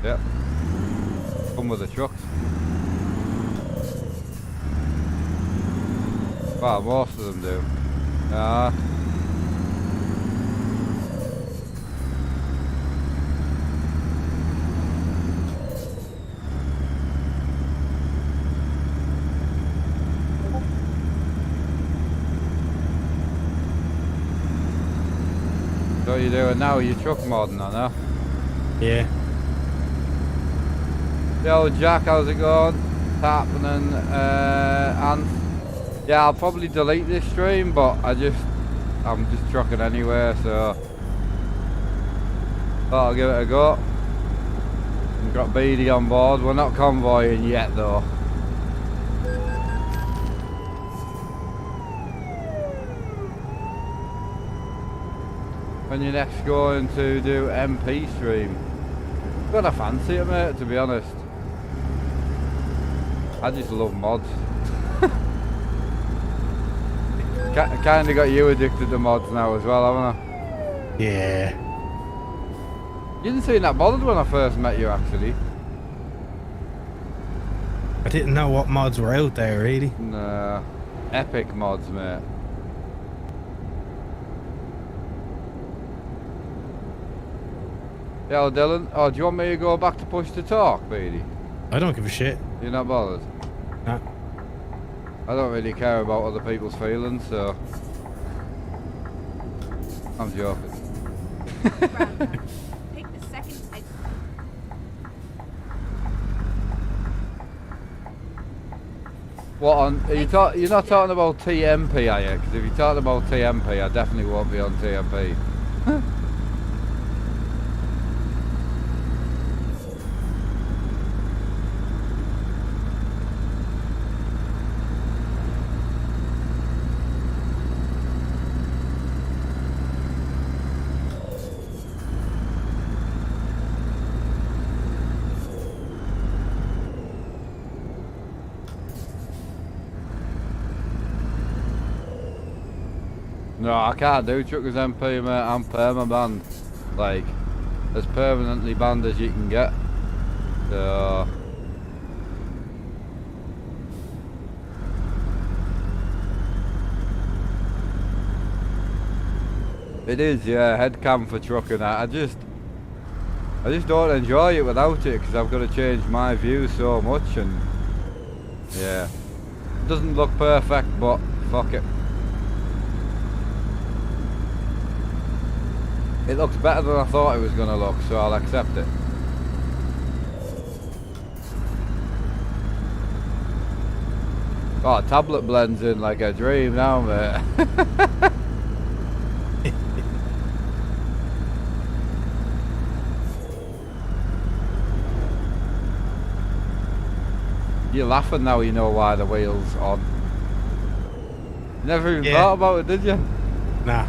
Yep. Come with the trucks. Well, most of them do. Yeah. So what you doing now? You truck modding, I know. Yeah. Yo, Jack, how's it going? What's happening? And yeah, I'll probably delete this stream, but I'm just trucking anyway, so thought I'll give it a go. We've got BD on board. We're not convoying yet, though. When you next going to do MP stream? Got a fancy it, mate, to be honest. I just love mods. Kinda got you addicted to mods now as well, haven't I? Yeah. You didn't seem that bothered when I first met you, actually. I didn't know what mods were out there, really. Nah. Epic mods, mate. Yo, Dylan. Oh, do you want me to go back to push to talk, Beady? I don't give a shit. You're not bothered? Nah. I don't really care about other people's feelings, so... I'm joking. Take the second exit. What on? Are you you're not talking about TMP, are you? Because if you're talking about TMP, I definitely won't be on TMP. No, I can't do Truckers MP, mate. I'm perma-banned. Like, as permanently banned as you can get. So... It is, yeah, headcam for trucking. I just don't enjoy it without it, because I've got to change my view so much, and... Yeah. It doesn't look perfect, but fuck it. It looks better than I thought it was going to look, so I'll accept it. Oh, tablet blends in like a dream now, mate. You're laughing now, you know why the wheel's on. You never even thought about it, did you? Nah.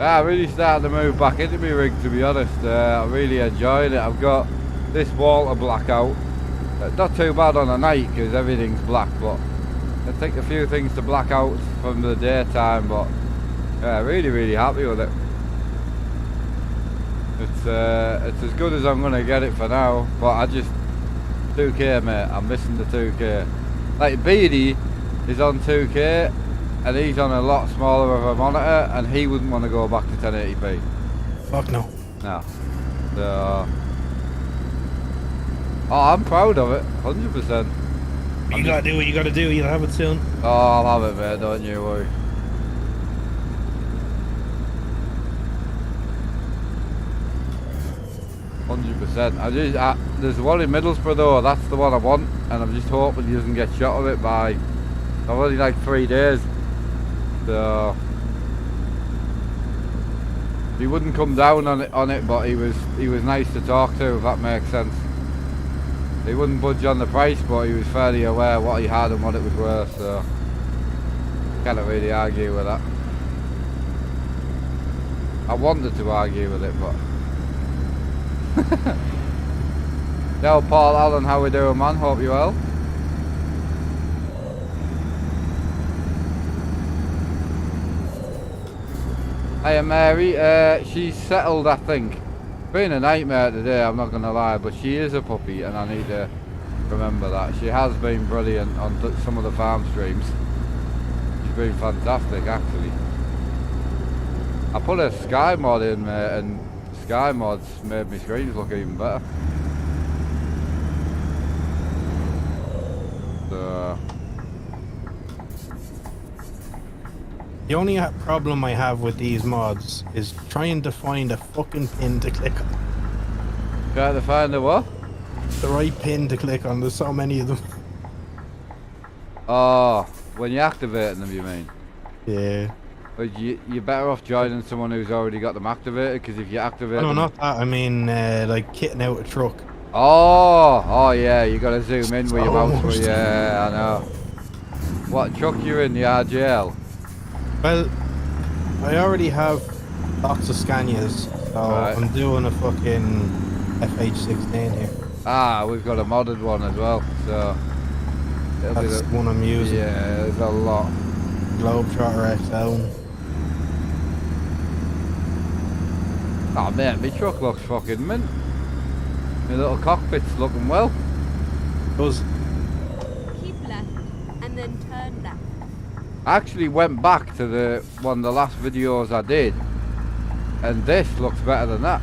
I really started to move back into my rig, to be honest. I really enjoyed it. I've got this wall to black out. Not too bad on a night because everything's black, but I think a few things to black out from the daytime, but yeah, really happy with it. It's as good as I'm going to get it for now, but I just 2K, mate. I'm missing the 2K. Like Beady is on 2K and he's on a lot smaller of a monitor, and he wouldn't want to go back to 1080p. Fuck no. No. So, oh, I'm proud of it, 100%. You gotta do what you gotta do. You'll have it soon. Oh, I'll have it, mate. Don't you worry. There's one in Middlesbrough though. That's the one I want, and I'm just hoping he doesn't get shot of it by. I've only like 3 days. So he wouldn't come down on it, but he was nice to talk to, if that makes sense. He wouldn't budge on the price, but he was fairly aware what he had and what it was worth, so can't really argue with that. I wanted to argue with it, but yo, Paul Allen, how we doing, man? Hope you well. Hiya, Mary. She's settled, I think. Been a nightmare today, I'm not gonna lie, but she is a puppy, and I need to remember that. She has been brilliant on some of the farm streams. She's been fantastic, actually. I put a sky mod in, and sky mods made my screens look even better. So The only problem I have with these mods is trying to find a fucking pin to click on. try to find the what? The right pin to click on. There's so many of them. Oh, when you're activating them, you mean? Yeah. But you're better off joining someone who's already got them activated, because if you activate No, them... not that. I mean, like kitting out a truck. Oh yeah, you gotta zoom in with your mouse. Almost. Yeah, I know. What truck you in, the RGL? Well, I already have lots of Scanias, so Right. I'm doing a fucking FH16 here. Ah, we've got a modded one as well, so... it'll be That's the- the one I'm using. yeah, there's a lot. Globetrotter XL. Oh mate, my truck looks fucking mint. My little cockpit's looking well. Does Keep left and then turn left. I actually went back to the last videos I did, and this looks better than that.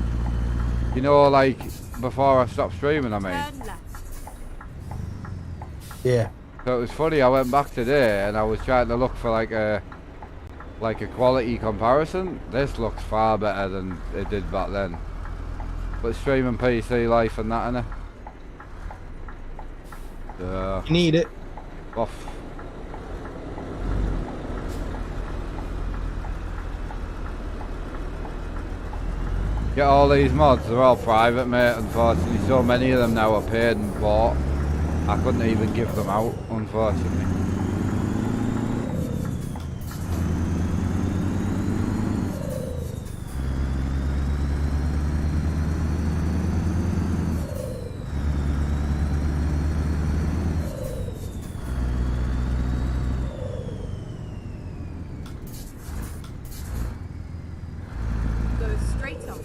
You know, like before I stopped streaming, I mean. Turn left. yeah. So it was funny, I went back today and I was trying to look for like a quality comparison. This looks far better than it did back then. But streaming PC life and that, innit? So, You need it. off. Get all these mods, they're all private, mate, unfortunately. So many of them now are paid and bought. I couldn't even give them out, unfortunately. Go straight on.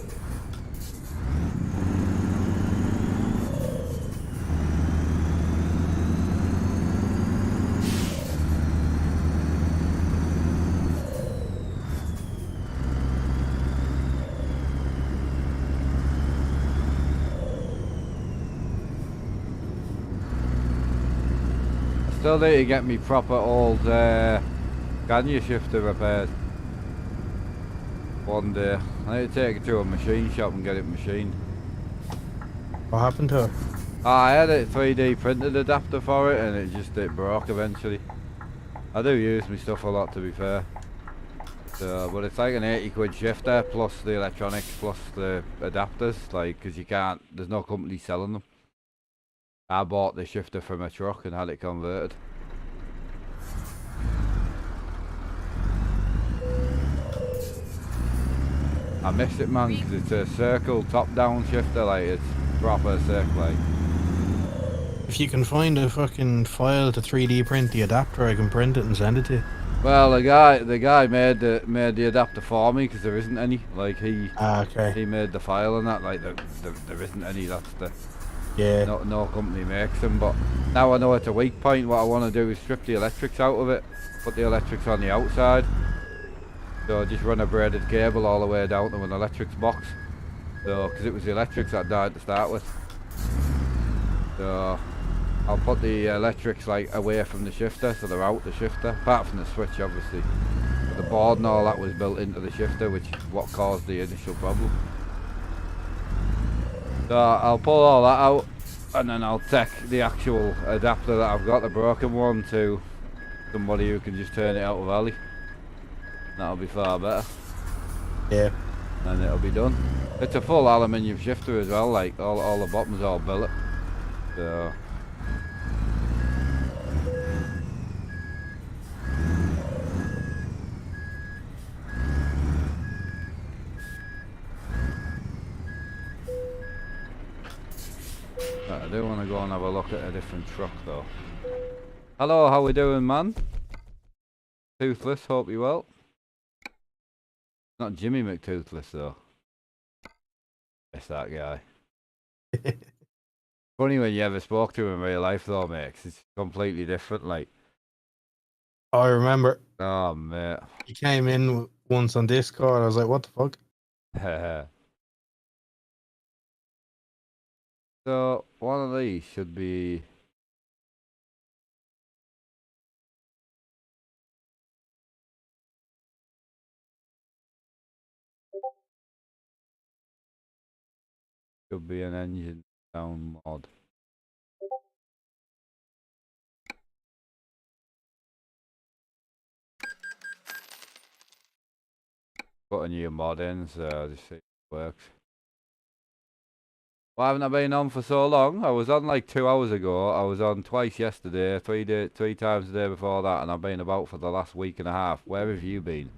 Still need to get me proper old Scania shifter repaired. One day. I need to take it to a machine shop and get it machined. What happened to her? I had a 3D printed adapter for it and it broke eventually. I do use my stuff a lot, to be fair. So, but it's like an 80 quid shifter plus the electronics plus the adapters, like, because you can't, there's no company selling them. I bought the shifter from a truck and had it converted. I miss it, man, because it's a circle top-down shifter, like it's proper circle, like. If you can find a fucking file to 3D print the adapter, I can print it and send it to you. Well, the guy made the adapter for me because there isn't any. Like he Okay. made the file and that. Like there isn't any. That's the Yeah. no company makes them. But now I know it's a weak point. What I want to do is strip the electrics out of it, put the electrics on the outside. So just run a braided cable all the way down to an electrics box. So because it was the electrics that died to start with. So I'll put the electrics like away from the shifter, so they're out the shifter, apart from the switch obviously. But the board and all that was built into the shifter, which is what caused the initial problem. So I'll pull all that out, and then I'll take the actual adapter that I've got, the broken one, to somebody who can just turn it out of alley. That'll be far better, Yeah. and it'll be done. It's a full aluminium shifter as well, like all the bottoms are all billet. So. But I do want to go and have a look at a different truck though. Hello, how we doing, man? Toothless, hope you well. Not Jimmy McToothless though. It's that guy. Funny when you ever spoke to him in real life though, mate, 'cause it's completely different, like. I remember Oh, mate. he came in once on Discord. I was like, what the fuck? So, one of these should be... Should be an engine down mod. Put a new mod in, so I'll just see if it works. Why haven't I been on for so long? I was on like 2 hours ago. I was on twice yesterday, three times the day before that, and I've been about for the last week and a half. Where have you been?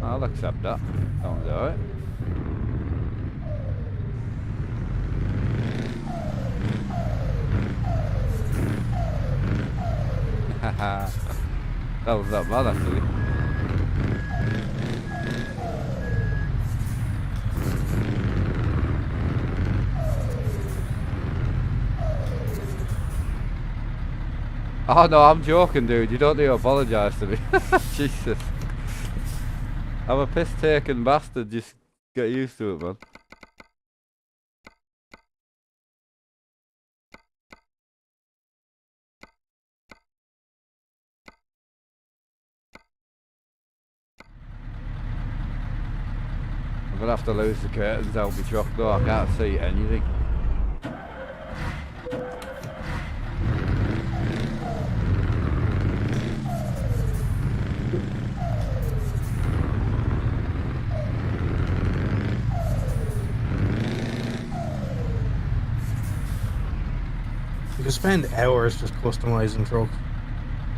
I'll accept that. Sounds alright. Haha. That was not bad actually. Oh no, I'm joking, dude. You don't need to apologise to me. Jesus. I'm a piss-taking bastard. Just get used to it, man. I'm gonna have to lose the curtains out my truck though. I can't see anything. You can spend hours just customizing trucks.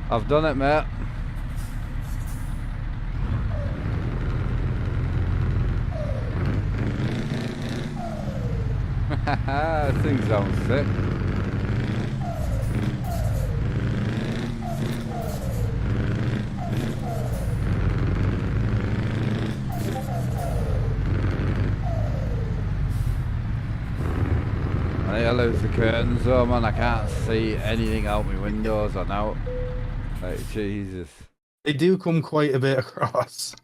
I've done it, mate. That thing sounds sick. I need to lose the curtains though, man. I can't see anything out my windows or out. Like, Jesus. They do come quite a bit across.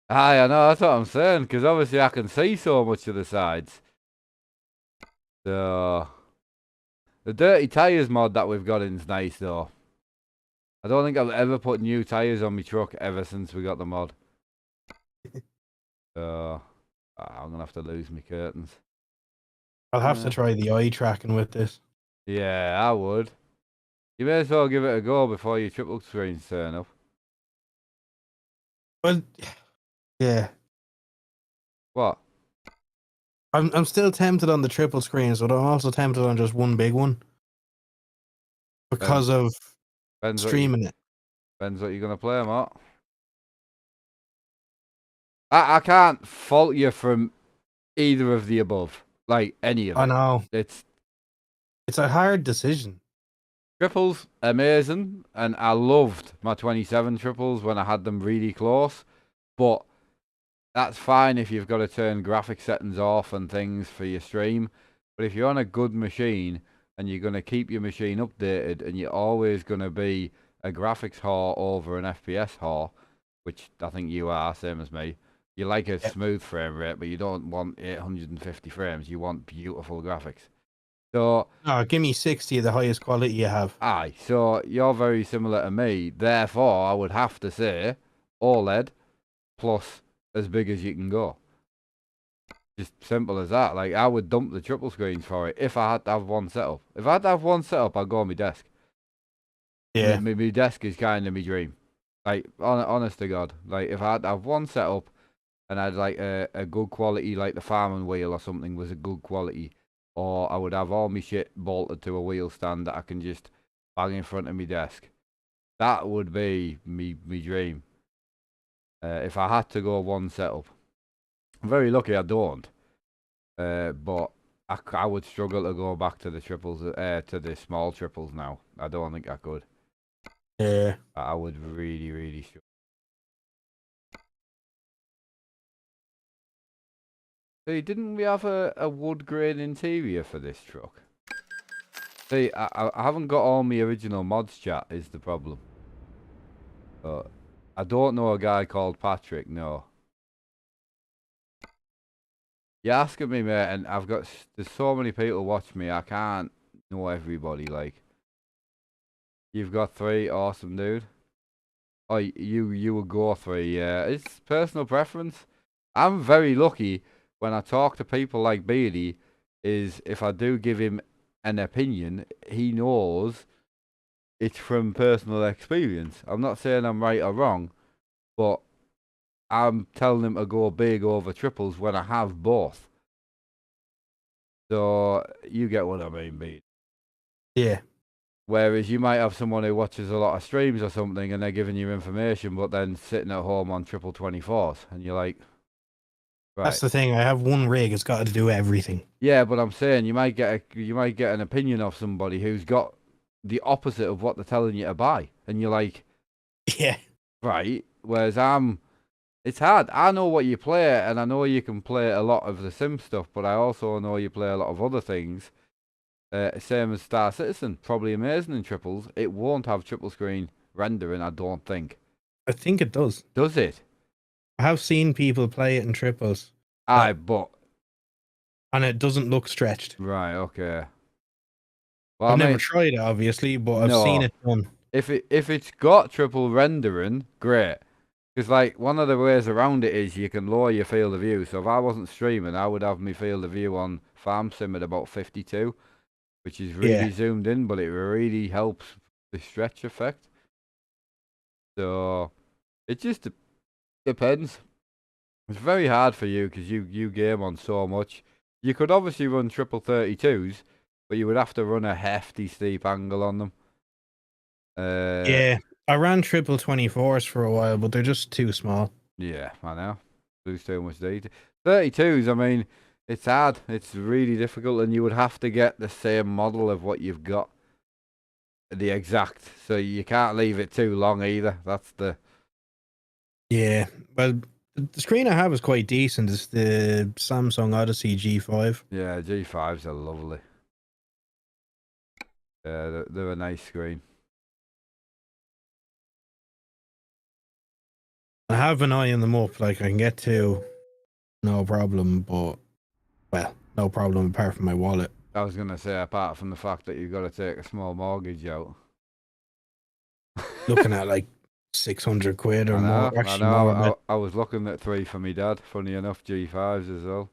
Aye, I know, that's what I'm saying, because obviously I can see so much of the sides. So, the dirty tyres mod that we've got in is nice though. I don't think I've ever put new tyres on my truck ever since we got the mod. So, I'm going to have to lose my curtains. I'll have to try the eye tracking with this. Yeah, I would. You may as well give it a go before your triple screens turn up. Well, yeah. What? I'm still tempted on the triple screens, but I'm also tempted on just one big one. Because of streaming it. Depends what you're going to play, Matt. I can't fault you from either of the above. Like, any of it. I know. It's a hard decision. Triples, amazing. And I loved my 27 triples when I had them really close. But that's fine if you've got to turn graphic settings off and things for your stream. But if you're on a good machine and you're going to keep your machine updated and you're always going to be a graphics whore over an FPS whore, which I think you are, same as me. You like a smooth frame rate, but you don't want 850 frames. You want beautiful graphics. So, give me 60 of the highest quality you have. Aye, so you're very similar to me. Therefore, I would have to say OLED plus as big as you can go. Just simple as that. Like, I would dump the triple screens for it if I had to have one setup. If I had to have one setup, I'd go on my desk. Yeah. My desk is kind of my dream. Like, honest to God, like if I had to have one setup and I'd like a good quality, like the farming wheel or something was a good quality, or I would have all my shit bolted to a wheel stand that I can just bang in front of my desk. That would be me dream. If I had to go one setup. I'm very lucky I don't. But I would struggle to go back to the triples, to the small triples now. I don't think I could. Yeah. I would really struggle. See, didn't we have a wood grain interior for this truck? See, I haven't got all my original mods, chat, is the problem. But I don't know a guy called Patrick, no. You're asking me, mate, and there's so many people watch me, I can't know everybody, like. You've got 3, awesome, dude. Oh, you would go 3, yeah. It's personal preference. I'm very lucky when I talk to people like Beardy, is if I do give him an opinion, he knows it's from personal experience. I'm not saying I'm right or wrong, but I'm telling him to go big over triples when I have both. So you get what I mean, Beardy. Yeah. Whereas you might have someone who watches a lot of streams or something and they're giving you information, but then sitting at home on triple 24s, and you're like, right. That's the thing. I have one rig. It's got to do everything. Yeah, but I'm saying you might get an opinion of somebody who's got the opposite of what they're telling you to buy, and you're like, Yeah. right. Whereas it's hard. I know what you play, and I know you can play a lot of the sim stuff, but I also know you play a lot of other things. Same as Star Citizen, probably amazing in triples. It won't have triple screen rendering, I don't think. I think it does. Does it? I have seen people play it in triples. Aye, but and it doesn't look stretched. right, okay. Well, I've I never mean, tried it, obviously, but I've no. seen it done. If it's got triple rendering, great. Because like one of the ways around it is you can lower your field of view. So if I wasn't streaming, I would have my field of view on Farm Sim at about 52, which is really zoomed in, but it really helps the stretch effect. So it just depends. It's very hard for you because you game on so much. You could obviously run triple 32s, but you would have to run a hefty steep angle on them. Yeah, I ran triple 24s for a while, but they're just too small. Yeah, I know. Lose too much data. 32s, I mean, it's hard. It's really difficult, and you would have to get the same model of what you've got. The exact. So you can't leave it too long either. That's the... Yeah, well, the screen I have is quite decent. It's the Samsung Odyssey G5. Yeah, G5s are lovely. Yeah, they're a nice screen. I have an eye on them up, like I can get to, no problem, but, well, no problem apart from my wallet. I was going to say, apart from the fact that you've got to take a small mortgage out. Looking at like 600 quid or more. Actually, I know. more. I was looking at 3 for my dad. Funny enough, G5s as well.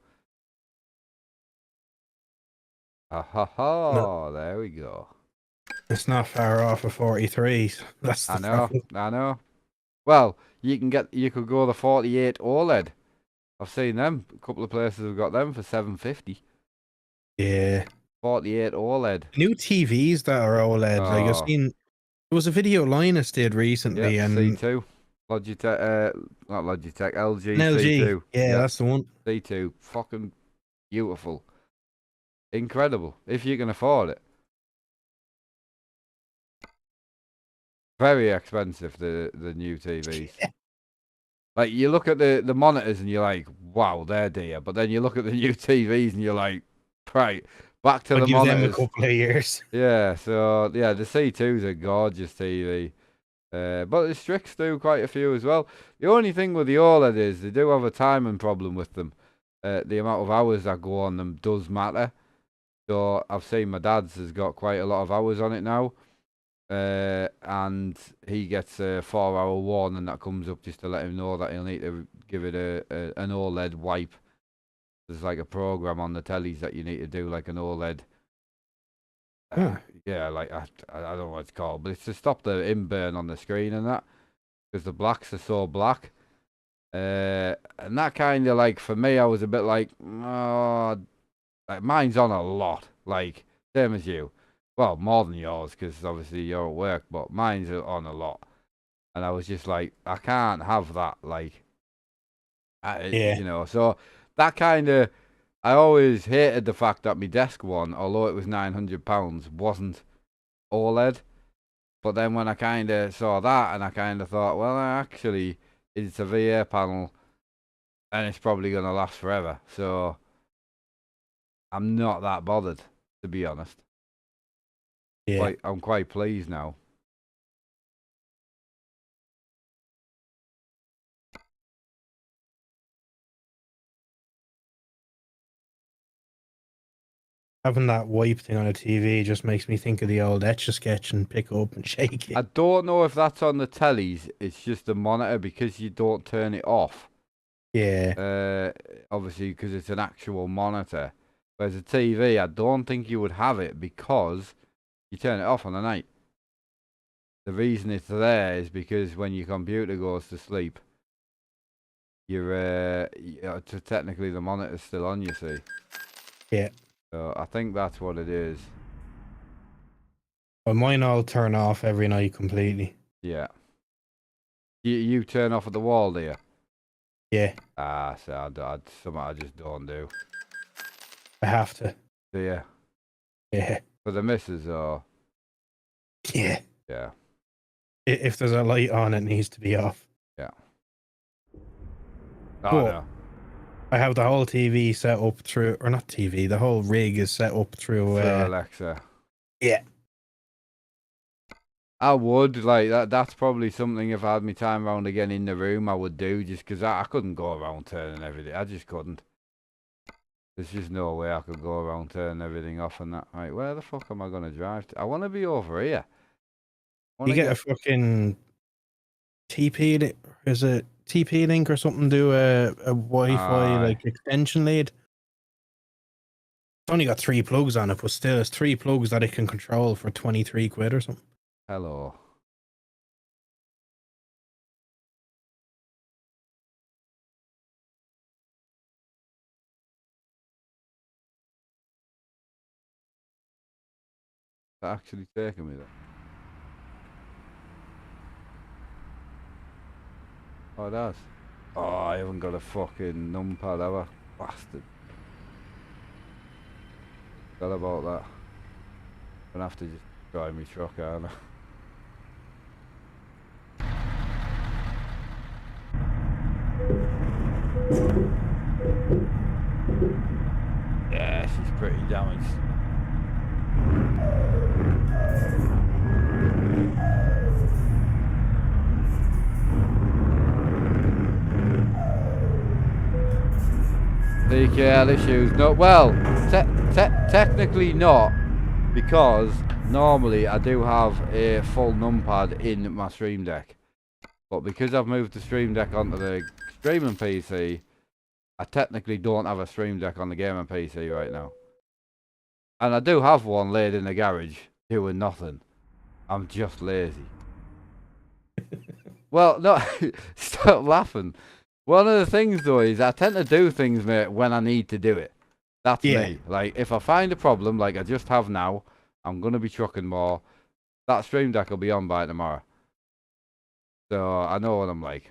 Ha ha ha! No. There we go. It's not far off of 43s. That's the problem. I know. Well, you could go the 48 OLED. I've seen them. A couple of places have got them for $750. Yeah. 48 OLED. New TVs that are OLED. Like I've seen, there was a video Linus did recently, yep, and C2, Logitech, not Logitech, LG, LG. C2. Yeah, yep. That's the one. C2, fucking beautiful, incredible. If you can afford it. Very expensive, the new TVs. Yeah. Like, you look at the monitors and you're like, wow, they're dear. But then you look at the new TVs and you're like, right, back to the monitors. Them a couple of years. Yeah, so, yeah, the C2's a gorgeous TV. But the Strix do quite a few as well. The only thing with the OLED is they do have a timing problem with them. The amount of hours that go on them does matter. So, I've seen my dad's has got quite a lot of hours on it now. And he gets a 4-hour warning that comes up just to let him know that he'll need to give it an OLED wipe. There's like a program on the tellies that you need to do, like an OLED. Yeah, like I don't know what it's called, but it's to stop the inburn on the screen and that. because the blacks are so black. And that kind of like, for me, I was a bit like, oh, like mine's on a lot, like same as you. Well, more than yours, because obviously you're at work, but mine's on a lot. And I was just like, I can't have that, like, Yeah. you know. So that kind of, I always hated the fact that my desk one, although it was £900, wasn't OLED. But then when I kind of saw that, and I kind of thought, well, actually, it's a VA panel, and it's probably going to last forever. So I'm not that bothered, to be honest. Yeah. I'm quite pleased now. Having that wipe thing on a TV just makes me think of the old Etch-a-Sketch and pick up and shake I it. don't know if that's on the tellies. It's just the monitor, because you don't turn it off. Yeah. Obviously, because it's an actual monitor. Whereas a TV, I don't think you would have it, because you turn it off on the night. The reason it's there is because when your computer goes to sleep, technically the monitor's still on, you see. Yeah. So I think that's what it is. But mine all turn off every night completely. Yeah. You turn off at the wall, do you? Yeah. Ah, so something I just don't do. I have to. Do you? Yeah. For the missus, or? Yeah. Yeah. If there's a light on, it needs to be off. Yeah. But No. I have the whole TV set up through, or not TV, the whole rig is set up through Alexa. Yeah. I would, like, that's probably something, if I had my time around again in the room, I would do, just because I couldn't go around turning everything. I just couldn't. There's just no way I could go around turning everything off and that. Right, where the fuck am I going to drive to? I want to be over here. You get a fucking TP, is it TP link or something, do a Wi-Fi like extension lead? It's only got 3 plugs on it, but still it's 3 plugs that it can control for 23 quid or something. Hello. Is that actually taking me there? Oh, it has. Oh, I haven't got a fucking numpad, have I? Bastard. Forgot about that. I'm gonna have to just drive my truck, aren't I? Yeah, she's pretty damaged. TKL issues. No, well, technically not, because normally I do have a full numpad in my Stream Deck, but because I've moved the Stream Deck onto the streaming PC, I technically don't have a Stream Deck on the gaming PC right now. And I do have one laid in the garage doing nothing. I'm just lazy. Well, no, stop laughing. One of the things though is I tend to do things, mate, when I need to do it. That's me. Like, if I find a problem, like I just have now, I'm going to be trucking more. That Stream Deck will be on by tomorrow. So I know what I'm like.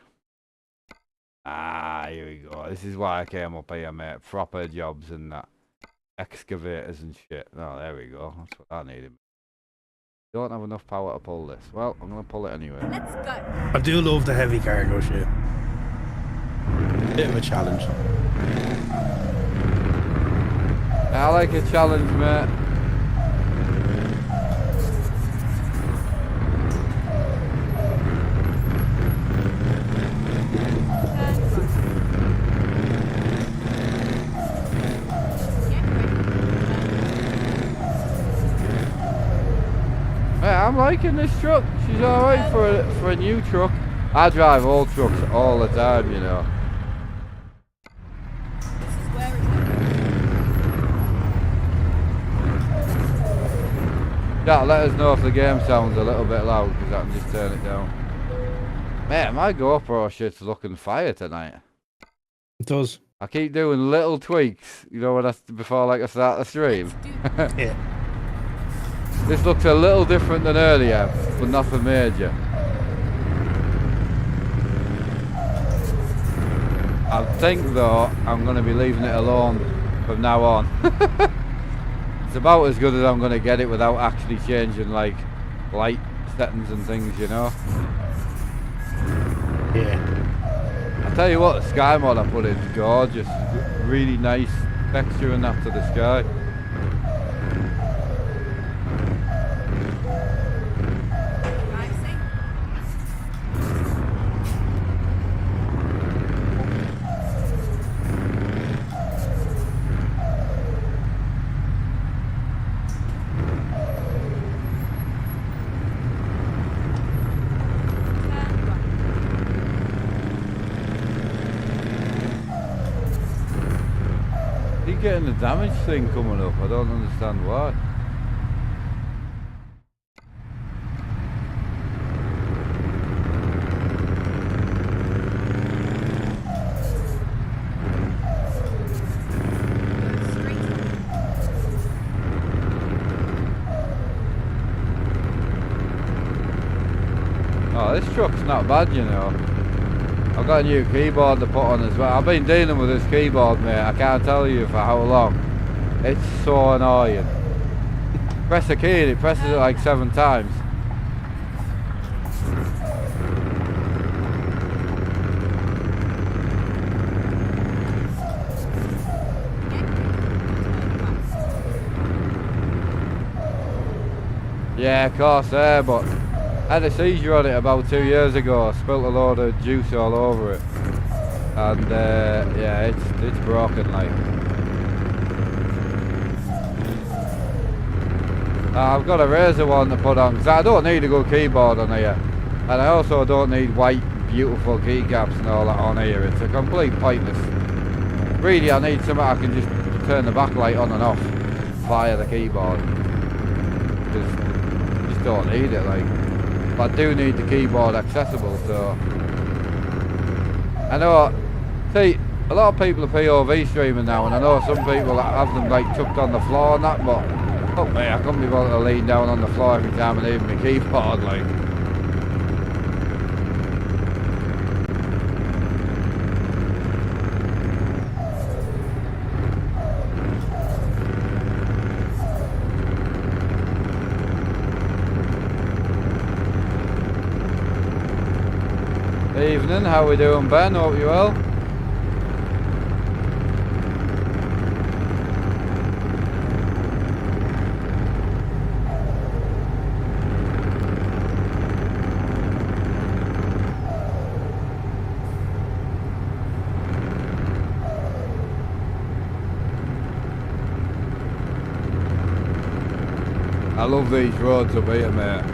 Ah, here we go. This is why I came up here, mate. Proper jobs and that. Excavators and shit. Oh, there we go. That's what I needed. Don't have enough power to pull this. Well, I'm going to pull it anyway. Let's go. I do love the heavy cargo shit. Bit of a challenge. I like a challenge, mate. I'm liking this truck. She's alright for a new truck. I drive old trucks all the time, you know. This is where it's Yeah, let us know if the game sounds a little bit loud, because I can just turn it down. Mate, my GoPro shit's looking fire tonight. It does. I keep doing little tweaks, you know, before like I start the stream. Yeah. This looks a little different than earlier, but nothing major. I think though, I'm going to be leaving it alone from now on. It's about as good as I'm going to get it without actually changing like light settings and things, you know. Yeah. I tell you what, the sky mod I put in is gorgeous. Really nice texture and that to the sky. Getting the damage thing coming up, I don't understand why. Oh, this truck's not bad, you know. I've got a new keyboard to put on as well. I've been dealing with this keyboard, mate. I can't tell you for how long. It's so annoying. Press the key and it presses it like 7 times. Yeah, of course, but I had a seizure on it about 2 years ago. I spilt a load of juice all over it, and yeah, it's broken. Like, I've got a Razor one to put on because I don't need a good keyboard on here, and I also don't need white, beautiful keycaps and all that on here. It's a complete pointless. Really, I need something I can just turn the backlight on and off via the keyboard. Just don't need it, like. But I do need the keyboard accessible, so I know. See, a lot of people are POV streaming now, and I know some people have them like tucked on the floor and that, but fuck me, I couldn't be bothered to lean down on the floor every time I need my keyboard, like. Evening, how we doing, Ben? Hope you well. I love these roads up here, mate.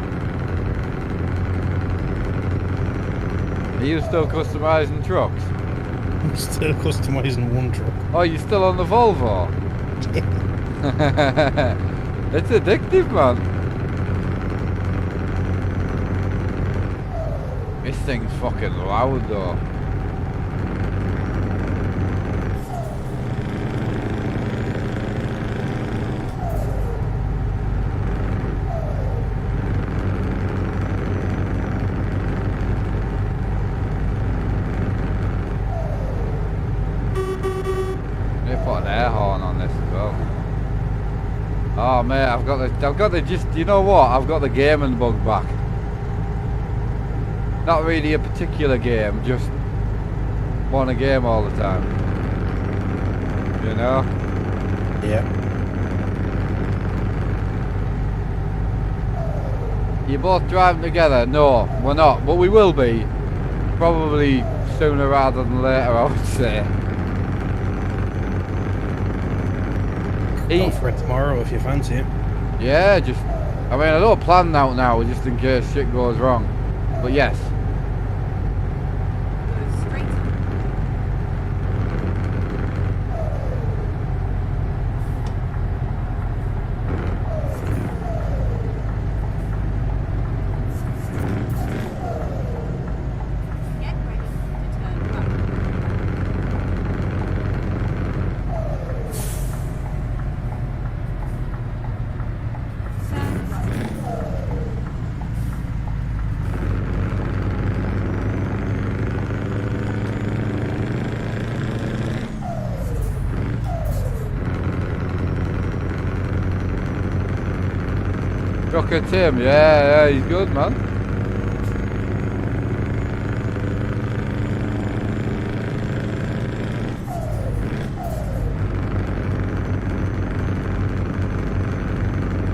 Are you still customising trucks? I'm still customising one truck. Oh, you're still on the Volvo? It's addictive, man. This thing's fucking loud, though. Oh mate, I've got the just, you know what? I've got the gaming bug back. Not really a particular game, just want a game all the time. You know? Yeah. You're both driving together? No, we're not, but we will be. Probably sooner rather than later, I would say. Go for it tomorrow if you fancy it. Yeah, just, I mean, I don't plan out now just in case shit goes wrong. But yes. Trucker Tim, yeah, he's good, man.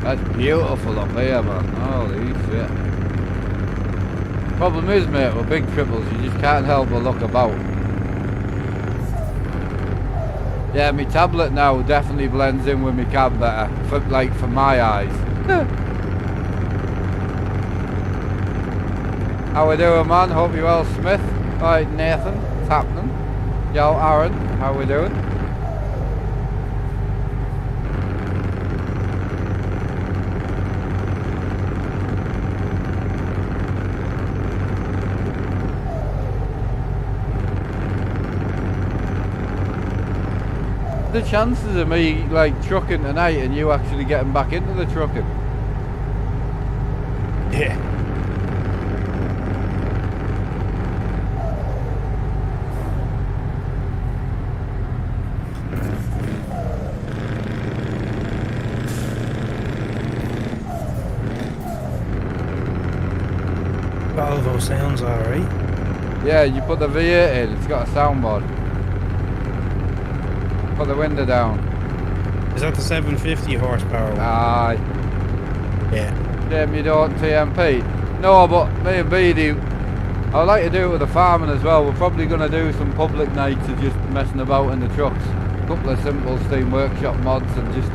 That's beautiful up here, man. Holy shit. Problem is, mate, with big triples, you just can't help but look about. Yeah, my tablet now definitely blends in with my cab better, for my eyes. How we doing, man? Hope you're well, Smith. Alright, Nathan, what's happening? Yo, Aaron, how we doing? The chances of me like trucking tonight and you actually getting back into the trucking? Yeah. Volvo sounds alright. Yeah, you put the V8 in, it's got a sound mod. Put the window down. Is that the 750 horsepower one? Aye. Yeah. Damn, you don't TMP. No, but me and Beady, I would like to do it with the farming as well. We're probably going to do some public nights of just messing about in the trucks. A couple of simple Steam Workshop mods and just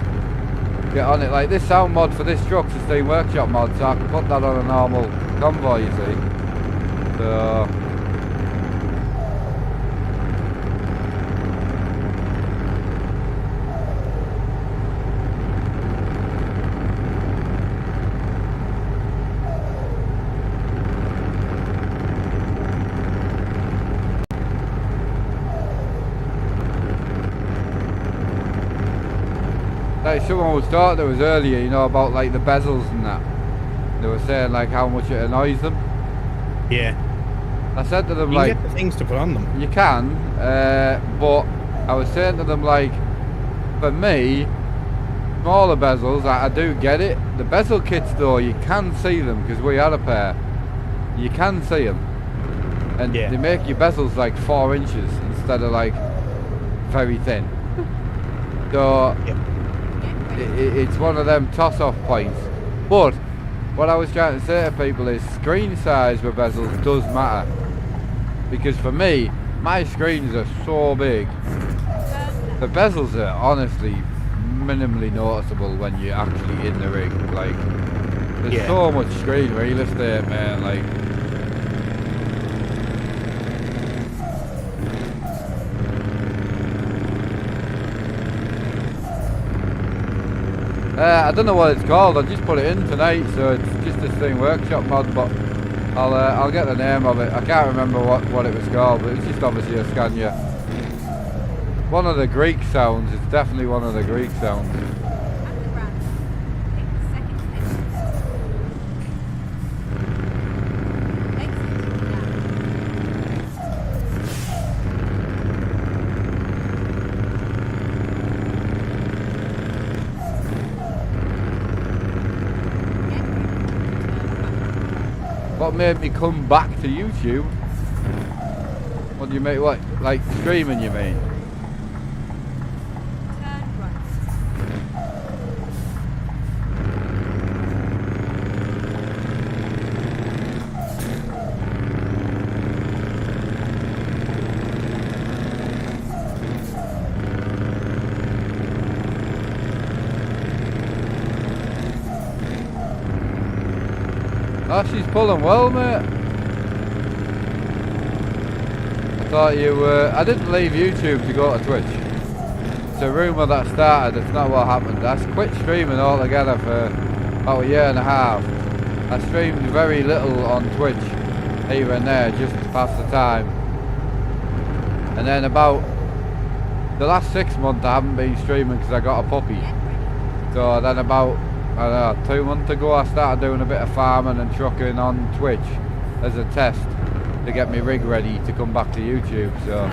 get on it. Like this sound mod for this truck's a Steam Workshop mod, so I can put that on a normal convoy, you see. So... Like someone was talking to us earlier, you know, about like the bezels and that. They were saying like how much it annoys them. Yeah. I said to them you like... You get the things to put on them. You can, but I was saying to them like, for me, smaller bezels, I do get it. The bezel kits though, you can see them because we had a pair. You can see them. And yeah. They make your bezels like 4 inches instead of like very thin. So... Yep. It's one of them toss-off points. But what I was trying to say to people is screen size with bezels does matter. Because for me, my screens are so big. The bezels are honestly minimally noticeable when you're actually in the rig. Like, there's so much screen real estate, man. Like, I don't know what it's called. I just put it in tonight, so it's just a Steam Workshop mod. But I'll get the name of it. I can't remember what it was called, but it's just obviously a Scania. One of the Greek sounds. It's definitely one of the Greek sounds. What made me come back to YouTube? What do you mean? What, like streaming? You mean? Oh, she's pulling well, mate. I thought you were... I didn't leave YouTube to go to Twitch. It's a rumour that started, it's not what happened. I quit streaming altogether for about a year and a half. I streamed very little on Twitch, here and there, just to pass the time. And then about the last 6 months I haven't been streaming because I got a puppy. So then about... I don't know, 2 months ago I started doing a bit of farming and trucking on Twitch as a test to get my rig ready to come back to YouTube. So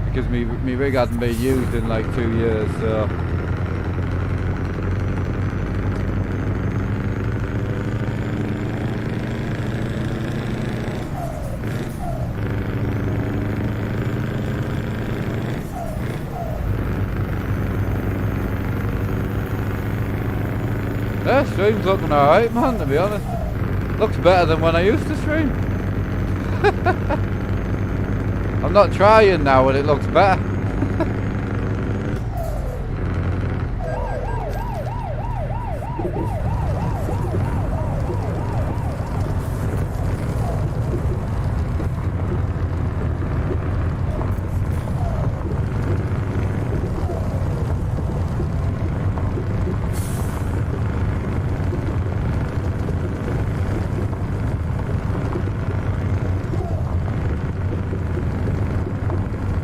because my rig hadn't been used in like 2 years, so Yeah, stream's looking alright, man, to be honest. Looks better than when I used to stream. I'm not trying now and it looks better.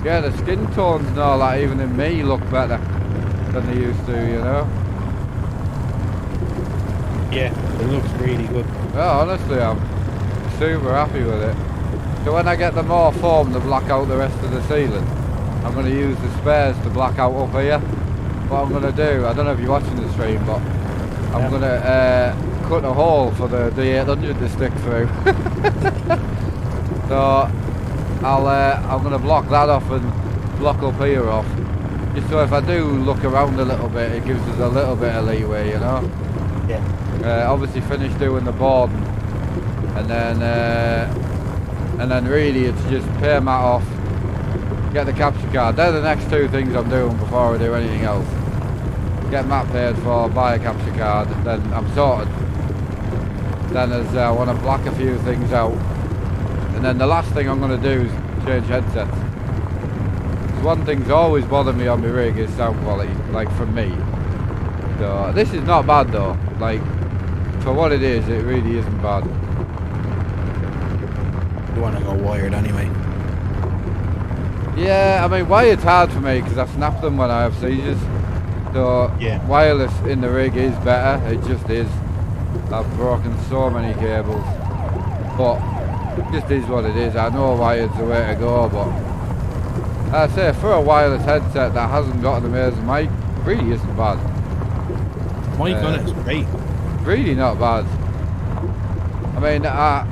Yeah, the skin tones and all that, even in me, look better than they used to, you know? Yeah, it looks really good. Yeah, honestly, I'm super happy with it. So when I get the more foam to black out the rest of the ceiling, I'm going to use the spares to black out up here. What I'm going to do, I don't know if you're watching the stream, but I'm going to cut a hole for the D800 to stick through. So I'm going to block that off and block up here off. Just so if I do look around a little bit, it gives us a little bit of leeway, you know? Yeah. Obviously finish doing the board and then really it's just pay mat off, get the capture card. They're the next two things I'm doing before I do anything else. Get mat paid for, buy a capture card, then I'm sorted. Then as I want to black a few things out. And then the last thing I'm going to do is change headsets. One thing's always bothered me on my rig is sound quality, like from me. So this is not bad though, like for what it is, it really isn't bad. You want to go wired anyway? Yeah, I mean wired's hard for me because I snap them when I have seizures. So yeah, wireless in the rig is better, it just is. I've broken so many cables, but it just is what it is. I know wired's the way to go, but I'd say for a wireless headset that hasn't got an amazing mic, really isn't bad. Mic on it's great. Really not bad. I mean, I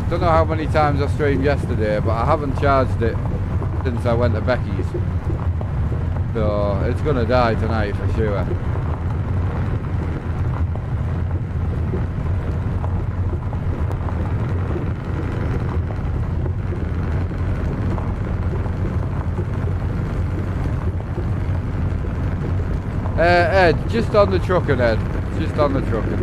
don't know how many times I streamed yesterday, but I haven't charged it since I went to Becky's. So it's gonna die tonight for sure. Ed, just on the trucking, Ed. Just on the trucking.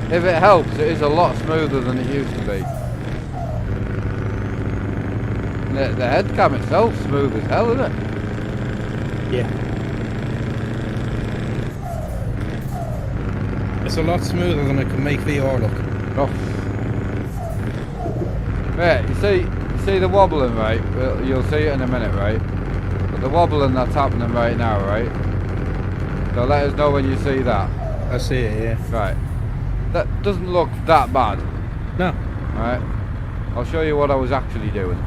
If it helps, it is a lot smoother than it used to be. The head cam itself smooth as hell, isn't it? Yeah. It's a lot smoother than it can make VR look. Oh. Mate, you see the wobbling, right? Well, you'll see it in a minute, right? But the wobbling that's happening right now, right? So let us know when you see that. I see it, yeah. Right. That doesn't look that bad. No. Right. I'll show you what I was actually doing.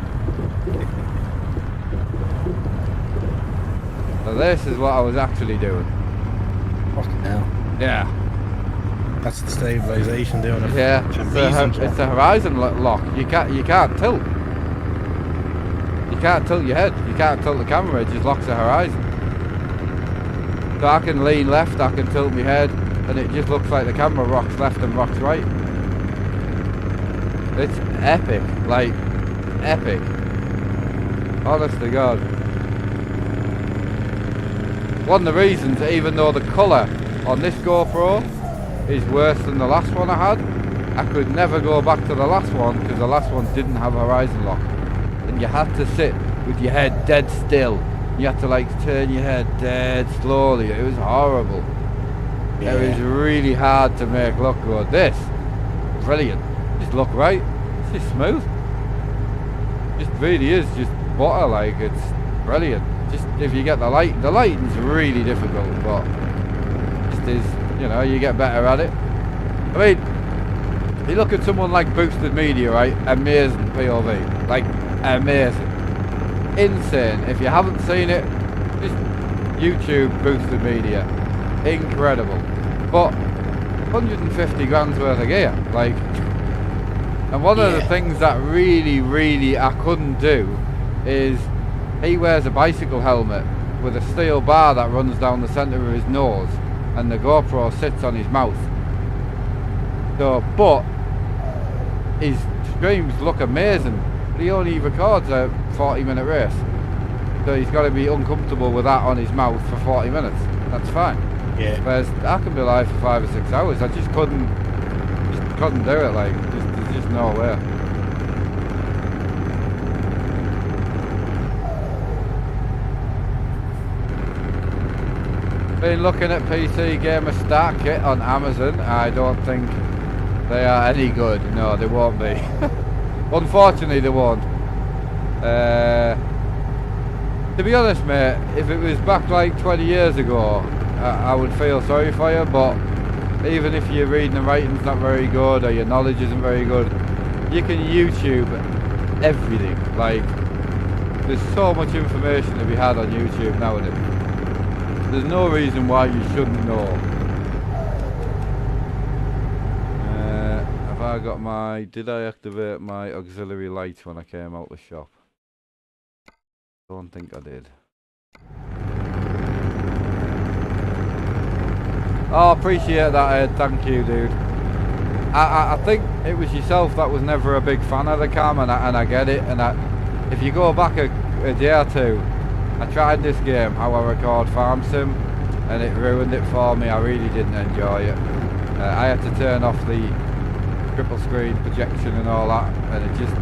So this is what I was actually doing. Fucking hell. Yeah. That's the stabilization doing it. Yeah. It's a horizon lock. You can't tilt. You can't tilt your head. You can't tilt the camera. It just locks the horizon. So I can lean left. I can tilt my head, and it just looks like the camera rocks left and rocks right. It's epic. Like epic. Honest to God. One of the reasons, even though the colour on this GoPro is worse than the last one I had, I could never go back to the last one because the last one didn't have horizon lock. And you had to sit with your head dead still. You had to like turn your head dead slowly. It was horrible. Yeah. It was really hard to make look good. This, brilliant. Just look right. It's just smooth. Just really is just butter, like it's brilliant. Just if you get the lighting's really difficult, but just is, you know, you get better at it. I mean, you look at someone like Boosted Media, right? Amazing POV, like amazing, insane. If you haven't seen it, just YouTube Boosted Media, incredible. But 150 grand's worth of gear, like. And one of the things that really I couldn't do is he wears a bicycle helmet with a steel bar that runs down the centre of his nose, and the GoPro sits on his mouth. So, but his streams look amazing, but he only records a 40-minute race. So he's got to be uncomfortable with that on his mouth for 40 minutes. That's fine. Yeah. Whereas I can be live for 5 or 6 hours. I just couldn't do it. Like, there's just no way. Been looking at PC Gamer Start Kit on Amazon. I don't think they are any good. No, they won't be. Unfortunately, they won't. To be honest, mate, if it was back like 20 years ago, I would feel sorry for you, but even if your reading and writing's not very good, or your knowledge isn't very good, you can YouTube everything. Like, there's so much information to be had on YouTube nowadays. There's no reason why you shouldn't know. Have I got my... Did I activate my auxiliary light when I came out the shop? Don't think I did. Oh, appreciate that, Ed. Thank you, dude. I think it was yourself that was never a big fan of the cam, and I get it. And if you go back a day or two, I tried this game, how I record Farm Sim, and it ruined it for me. I really didn't enjoy it. I had to turn off the triple screen projection and all that, and it just...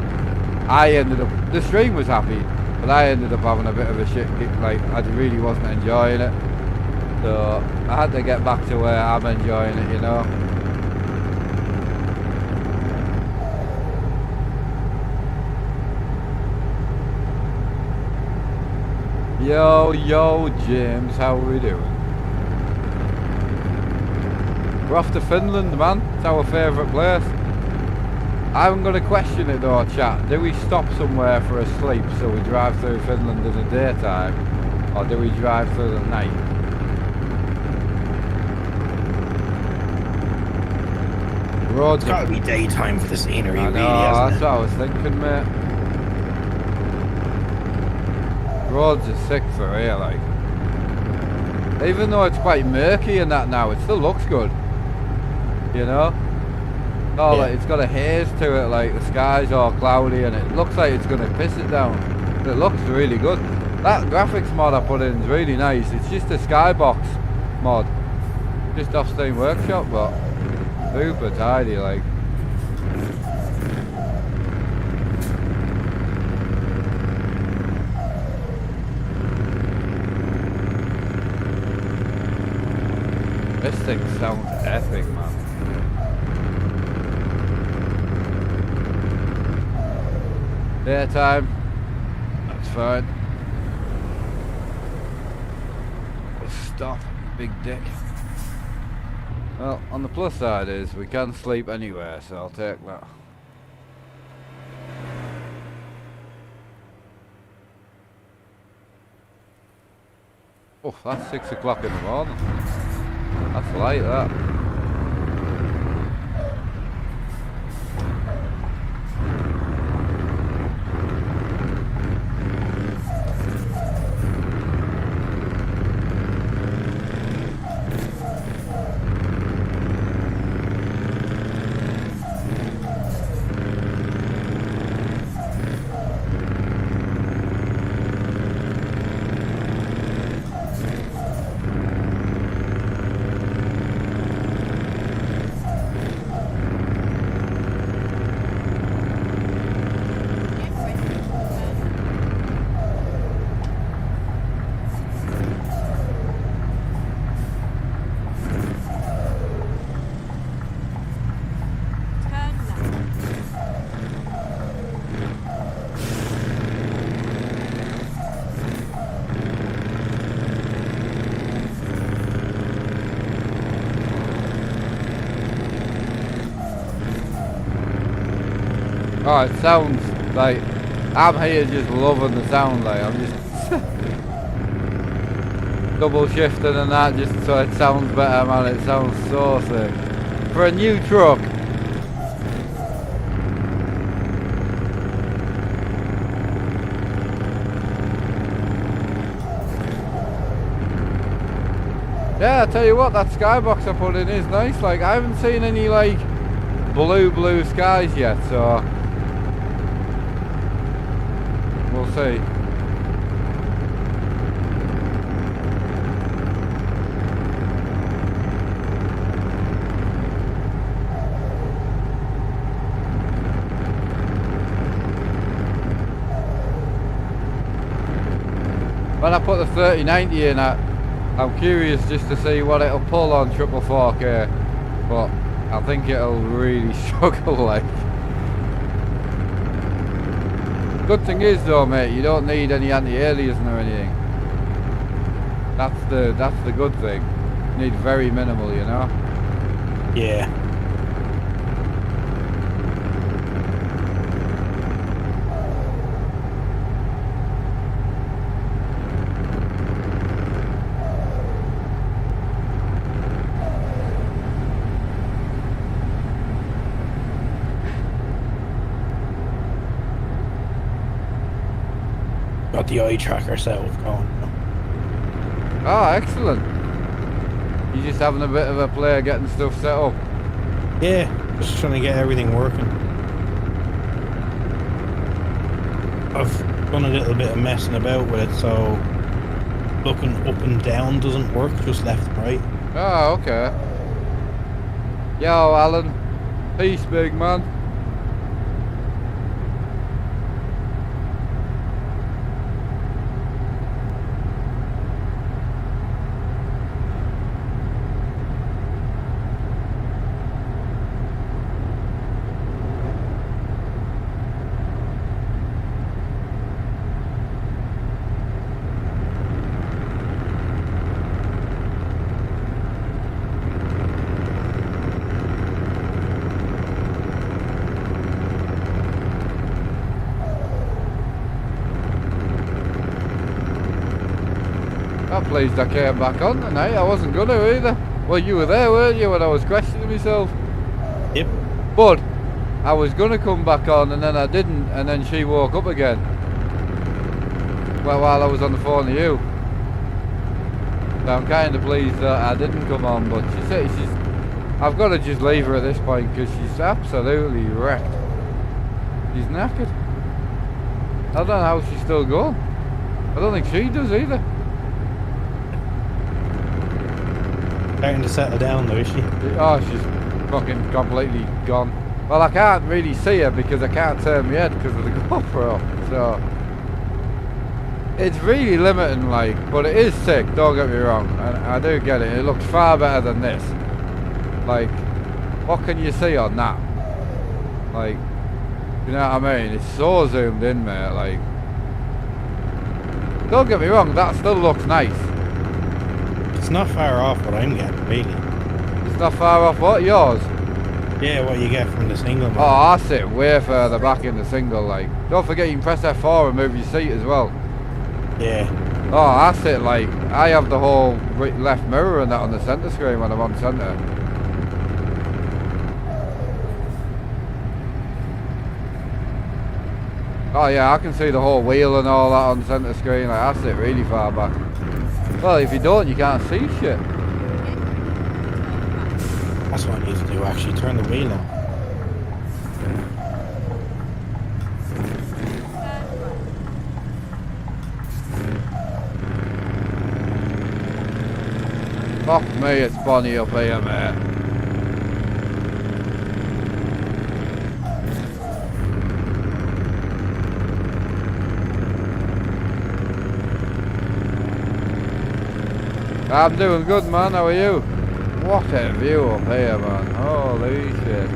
I ended up... The stream was happy, but I ended up having a bit of a shit kick. Like, I really wasn't enjoying it. So I had to get back to where I'm enjoying it, you know. Yo, James, how are we doing? We're off to Finland, man. It's our favourite place. I'm going to question it though, chat. Do we stop somewhere for a sleep so we drive through Finland in the daytime? Or do we drive through the night? Roads it's got to be daytime for the scenery, I know, really, that's what I was thinking, mate. Roads are sick for here, like. Even though it's quite murky and that now, it still looks good. You know? Oh, like, it's got a haze to it, like the sky's all cloudy and it looks like it's going to piss it down. But it looks really good. That graphics mod I put in is really nice. It's just a skybox mod. Just off Steam Workshop, but super tidy, like. This thing sounds epic, man. Daytime, that's fine. Stop, big dick. Well, on the plus side is we can sleep anywhere, so I'll take that. Oh, that's 6 o'clock in the morning. That's light, that. Oh, it sounds like I'm here just loving the sound. Like I'm just double shifting and that just so it sounds better, man. It sounds so sick. for a new truck. Yeah, I tell you what, that skybox I put in is nice. Like, I haven't seen any like blue skies yet, so we'll see. When I put the 3090 in, I'm curious just to see what it'll pull on 4K, but I think it'll really struggle. Like, good thing is though, mate, you don't need any anti-aliasing or anything. That's the good thing. You need very minimal, you know. Yeah. Got the eye tracker setup going. Oh, excellent. You just having a bit of a play getting stuff set up. Yeah, just trying to get everything working. I've done a little bit of messing about with it, so looking up and down doesn't work, just left and right. Oh, okay. Yo, Alan. Peace, big man. I'm pleased I came back on tonight. I wasn't gonna either. Well, you were there, weren't you, when I was questioning myself? Yep. But I was gonna come back on and then I didn't, and then she woke up again. Well, while I was on the phone to you. So I'm kind of pleased that I didn't come on, but she said I've got to just leave her at this point because she's absolutely wrecked. She's knackered. I don't know how she's still going. I don't think she does either. Starting to settle down though, is she? Oh, she's fucking completely gone. Well, I can't really see her because I can't turn my head because of the GoPro. So it's really limiting, like, but it is sick, don't get me wrong. I do get it. It looks far better than this. Like, what can you see on that? Like, you know what I mean? It's so zoomed in, mate. Like, don't get me wrong, that still looks nice. It's not far off what I'm getting, really. It's not far off what? Yours? Yeah, what you get from the single mode. Oh, I sit way further back in the single, like. Don't forget you can press F4 and move your seat as well. Yeah. Oh, I sit like, I have the whole left mirror and that on the centre screen when I'm on centre. Oh yeah, I can see the whole wheel and all that on centre screen. Like, I sit really far back. Well, if you don't, you can't see shit. That's what I need to do, actually. Turn the wheel on. Fuck me, it's Bonnie up here, mate. I'm doing good, man. How are you? What a view up here, man. Holy shit.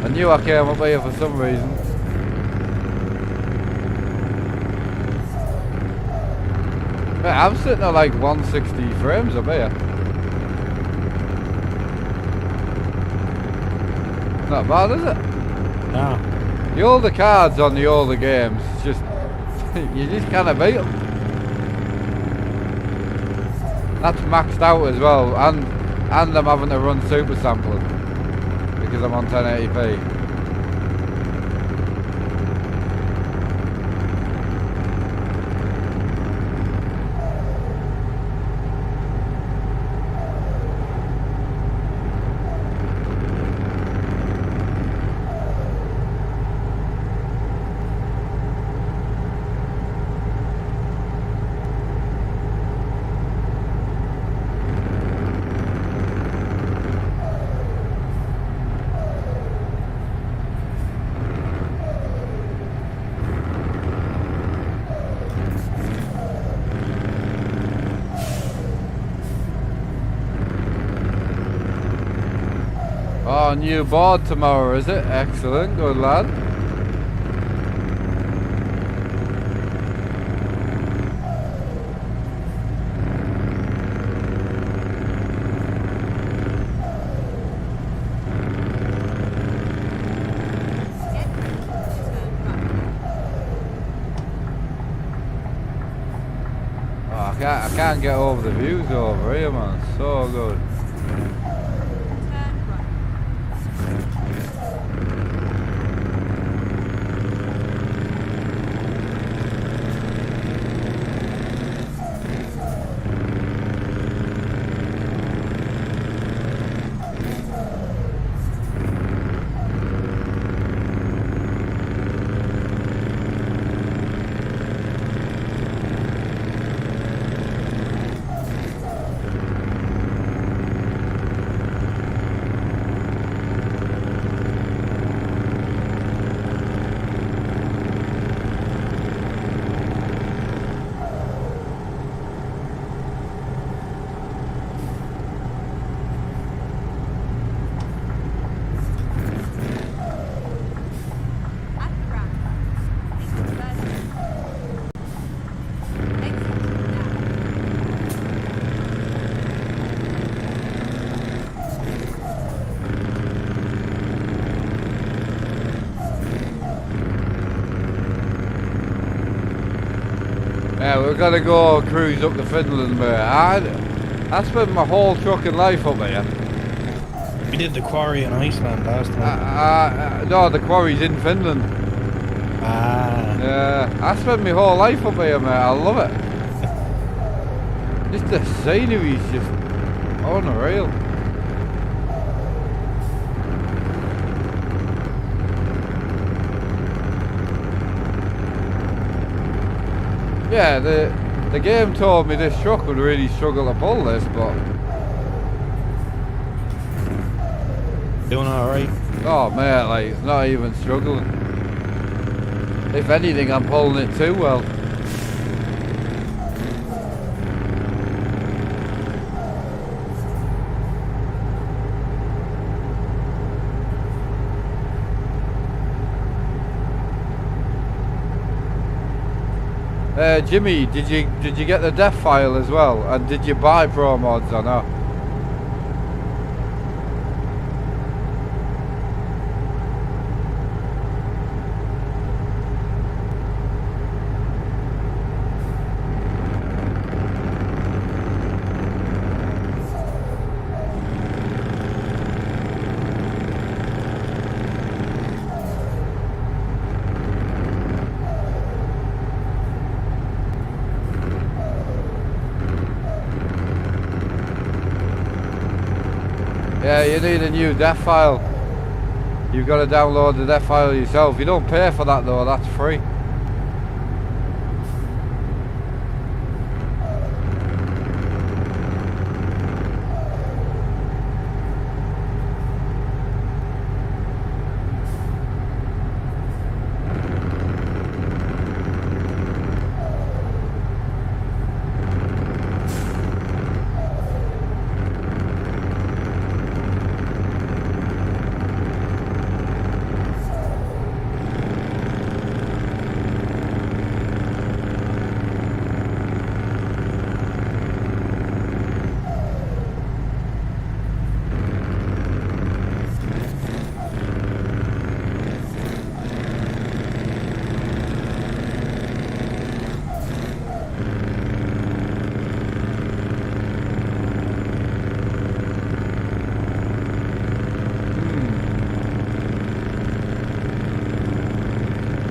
I knew I came up here for some reason. Mate, I'm sitting at like 160 frames up here. Not bad, is it? No. The older cards on the older games, just you just can't beat them. That's maxed out as well, and I'm having to run super sampling. because I'm on 1080p. Oh, new board tomorrow, is it? Excellent, good lad. Oh, I can't get over the views over here, man. So good. Yeah, we're gonna go cruise up to Finland, mate. I spent my whole trucking life up here. We did the quarry in Iceland last time. No, the quarry's in Finland. Ah. Yeah, I spent my whole life up here, mate. I love it. Just the scenery's just unreal. Yeah, the game told me this truck would really struggle to pull this, but doing alright. oh mate, like it's not even struggling. If anything, I'm pulling it too well. Jimmy, did you get the dev file as well? And did you buy pro mods or not? Yeah, you need a new def file. You've got to download the def file yourself. You don't pay for that though, that's free.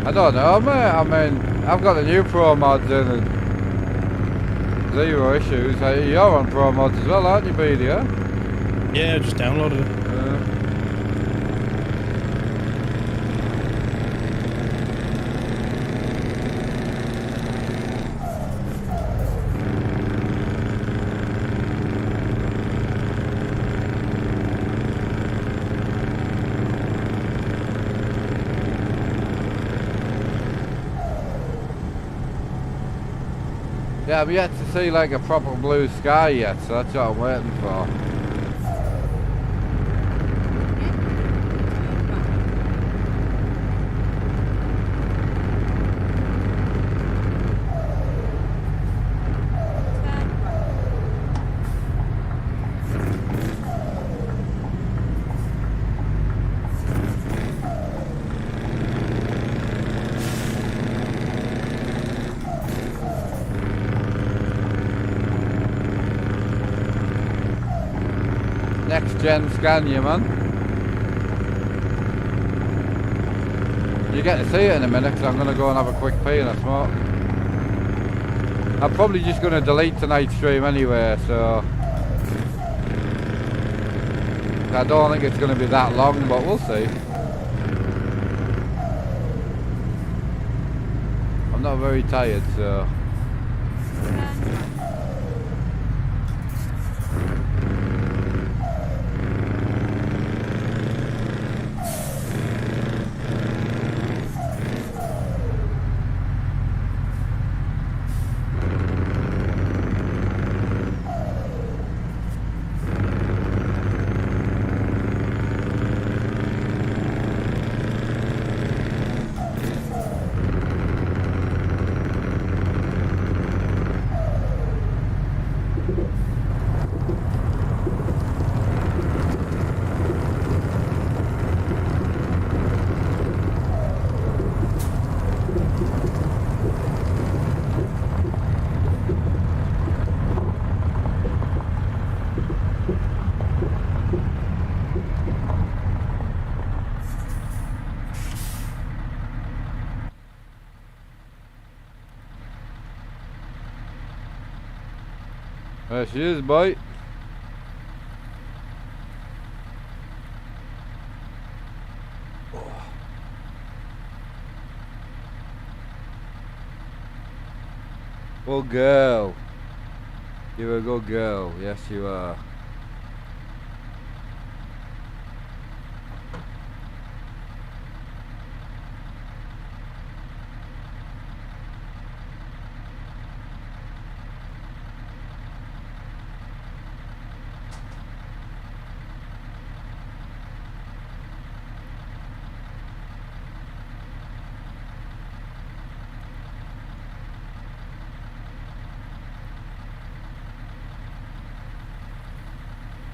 I don't know, mate. I mean, I've got the new Pro mods in and zero issues. Hey, you're on Pro mods as well, aren't you, BD? Yeah, I just downloaded it. Yeah, I've yet to see like a proper blue sky yet, so that's what I'm waiting for. Next gen Scania, man. You get to see it in a minute, because I'm going to go and have a quick pee and a smoke. I'm probably just going to delete tonight's stream anyway, so I don't think it's going to be that long, but we'll see. I'm not very tired, so there she is, boy. Good girl. You're a good girl. Yes, you are.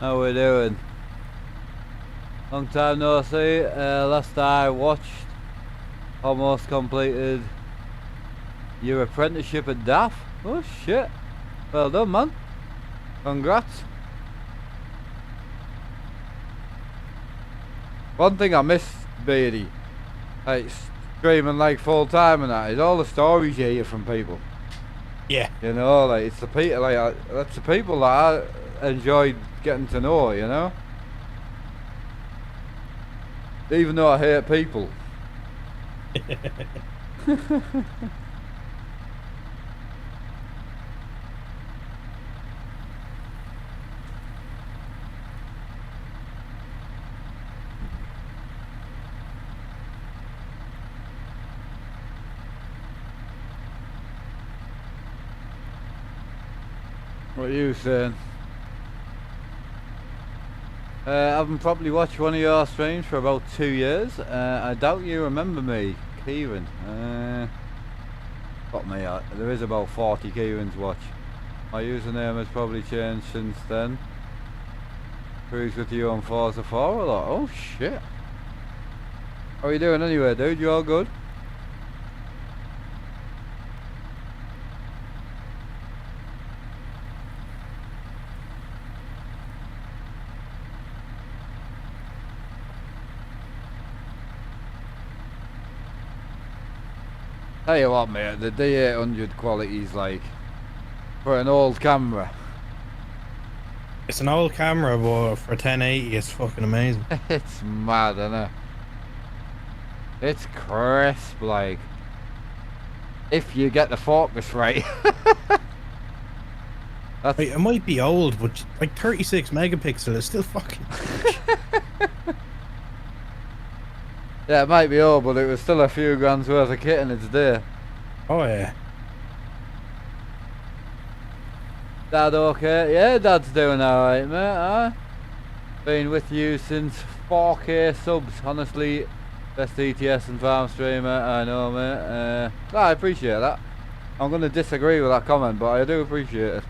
How we doing? Long time no see. Last I watched, almost completed your apprenticeship at DAF. Oh shit! Well done, man. Congrats. One thing I miss, Beardy, like streaming like full time and that, is all the stories you hear from people. Yeah. You know, like it's the people, like that's the people that I enjoyed getting to know, you know? Even though I hate people. What are you saying? I haven't probably watched one of your streams for about 2 years. I doubt you remember me, Kieran. Got me, there is about 40 Kierans watch. My username has probably changed since then. Cruise with you on Forza 4 a lot. Oh shit. How are you doing anyway, dude? You all good? Tell you what, mate, the D800 quality's like, for an old camera. It's an old camera, but for 1080, it's fucking amazing. It's mad, isn't it? It's crisp, like, if you get the focus right. Like, it might be old, but like 36 megapixel is still fucking. Yeah, it might be old, but it was still a few grand's worth of kit in its day. Oh yeah. Dad okay? Yeah, Dad's doing alright, mate, huh? Been with you since 4K subs, honestly. Best ETS and farm streamer, I know, mate. I appreciate that. I'm going to disagree with that comment, but I do appreciate it.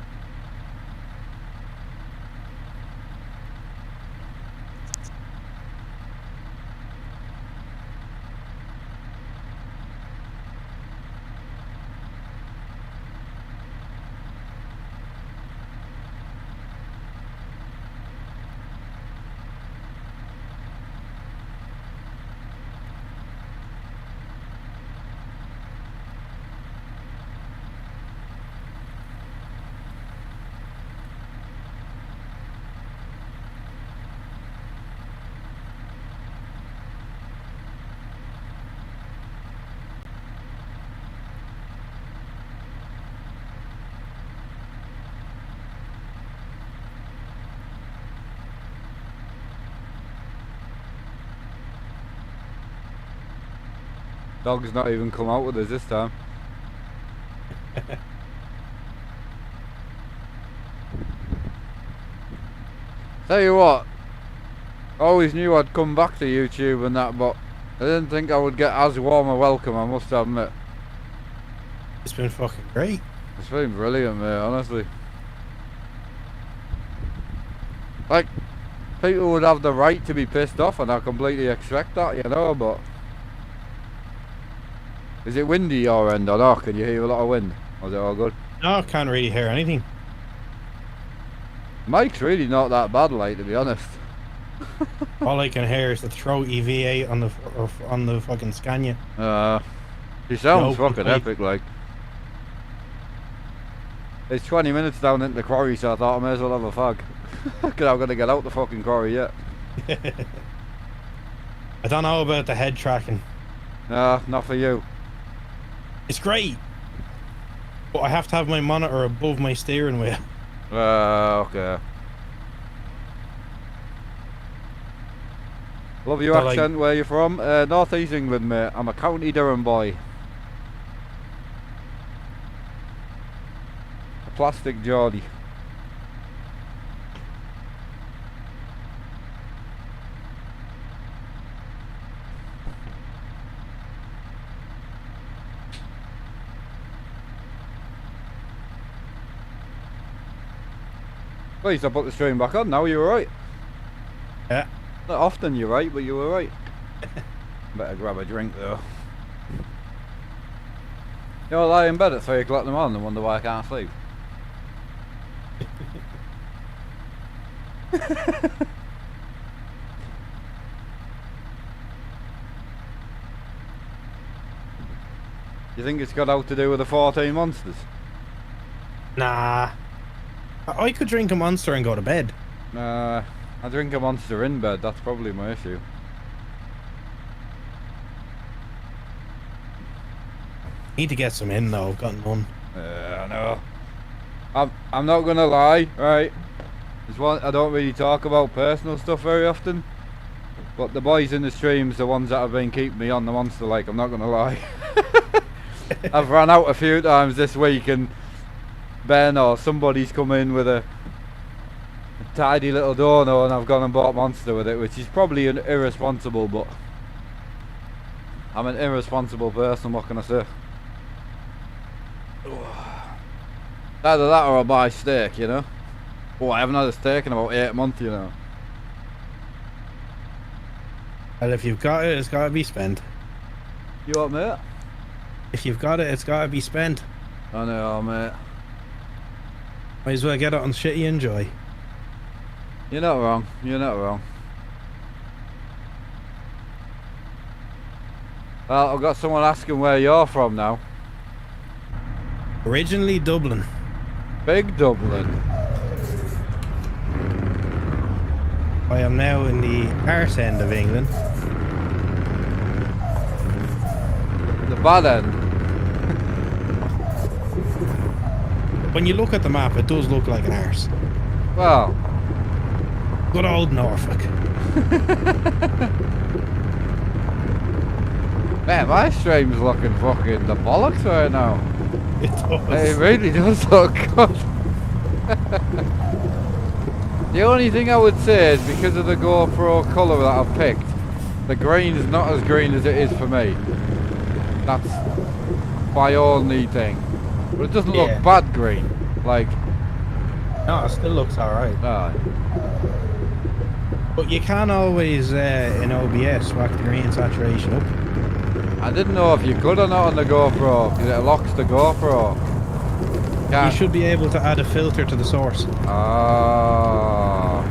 Dog's not even come out with us this time. Tell you what, I always knew I'd come back to YouTube and that, but I didn't think I would get as warm a welcome, I must admit. It's been fucking great. It's been brilliant, mate, honestly. Like, people would have the right to be pissed off, and I completely expect that, you know, but... Is it windy your end or not? Can you hear a lot of wind? Or is it all good? No, I can't really hear anything. Mike's really not that bad, like, to be honest. All I can hear is the throaty V8 on the fucking Scania. He sounds No, fucking epic, like. It's 20 minutes down into the quarry, so I thought I may as well have a fag. Because I'm going to get out the fucking quarry yet. I don't know about the head tracking. Nah, not for you. It's great, but I have to have my monitor above my steering wheel. Okay. Love your So, accent. Where you from? North East England, mate. I'm a County Durham boy. A plastic Geordie. At least I put the stream back on now, you were right. Yeah. Not often you're right, but you were right. Better grab a drink though. You'll lie in bed at 3 o'clock in the morning and wonder why I can't sleep. You think it's got out to do with the 14 monsters? Nah. I could drink a Monster and go to bed. I drink a Monster in bed, that's probably my issue. Need to get some in though, I've got none. I know. I'm not gonna lie, right? There's one, I don't really talk about personal stuff very often, but the boys in the streams, the ones that have been keeping me on the Monster, like, I'm not gonna lie. I've run out a few times this week, and Ben or somebody's come in with a tidy little dono and I've gone and bought Monster with it, which is probably an irresponsible, but I'm an irresponsible person, what can I say? Either that or I buy steak, you know? Oh, I haven't had a steak in about 8 months, you know? Well, if you've got it, it's gotta be spent. You what, mate? If you've got it, it's gotta be spent. I know, mate. Might as well get it on shit you enjoy. You're not wrong, you're not wrong. Well, I've got someone asking where you're from now. Originally Dublin. Big Dublin. I am now in the arse end of England. The bad end. When you look at the map, it does look like an arse. Well. Good old Norfolk. Man, my stream's looking fucking the bollocks right now. It does. It really does look good. The only thing I would say is because of the GoPro colour that I've picked, the green is not as green as it is for me. That's my only thing. But it doesn't look bad green. Like... No, it still looks alright. Alright. But you can always, in OBS, whack the green saturation up. I didn't know if you could or not on the GoPro, because it locks the GoPro. You should be able to add a filter to the source.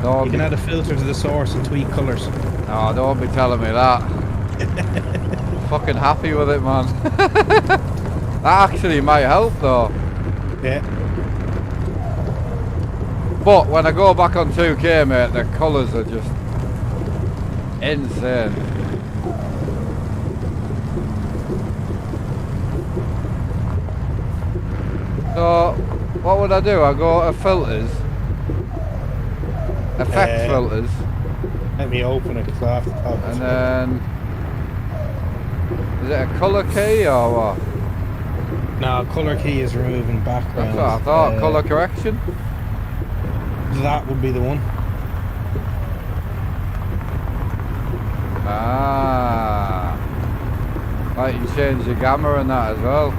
Don't you can add a filter to the source and tweak colours. Oh, don't be telling me that. Fucking happy with it, man. That actually might help, though. Yeah. But when I go back on 2K, mate, the colours are just insane. So, what would I do? I go to filters, effect filters. Let me open it off the top. And then, is it a colour key or what? No, colour key is removing background. That's what I thought, colour correction? That would be the one. Ah. Right, you change your gamma and that as well.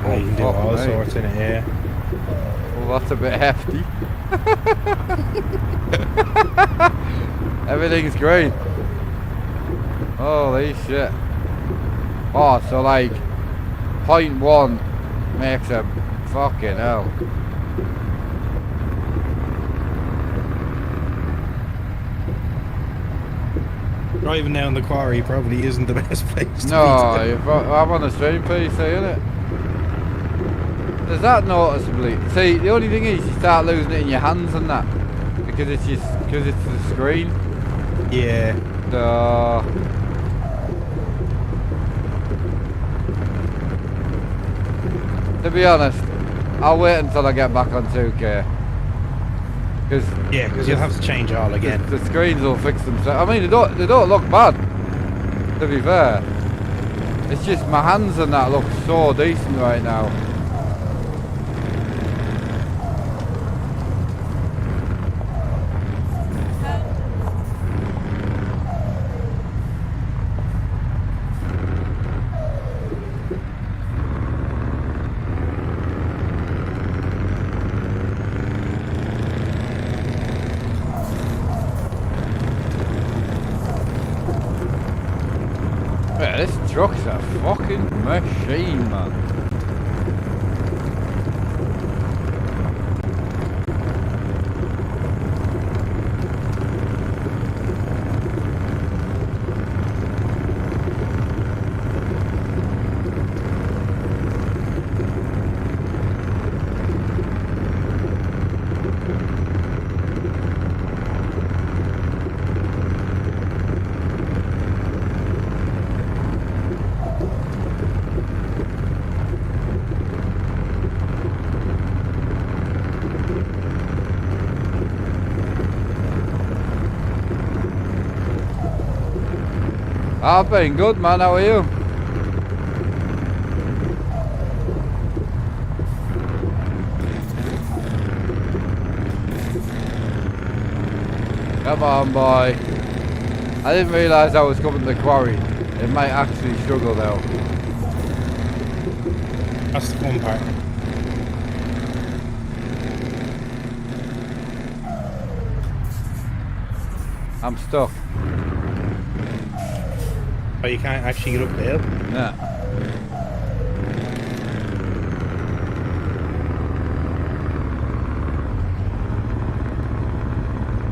Oh, you can do all sorts in it, yeah. Well, that's a bit hefty. Everything's great. Holy shit. Oh, so like 0.1 makes a fucking hell. Driving down the quarry probably isn't the best place to No, be. I'm on a stream PC, innit? Does that noticeably? See, the only thing is you start losing it in your hands and that because it's the screen. Yeah. So, to be honest, I'll wait until I get back on 2K. Because you'll have to change all again. The screens will fix themselves. I mean, they don't look bad. To be fair, it's just my hands and that look so decent right now. This truck's a fucking machine, man. I've been good, man. How are you? Come on, boy. I didn't realise I was coming to the quarry. It might actually struggle though. That's the fun part. I'm stuck. Oh, you can't actually get up the hill? Yeah.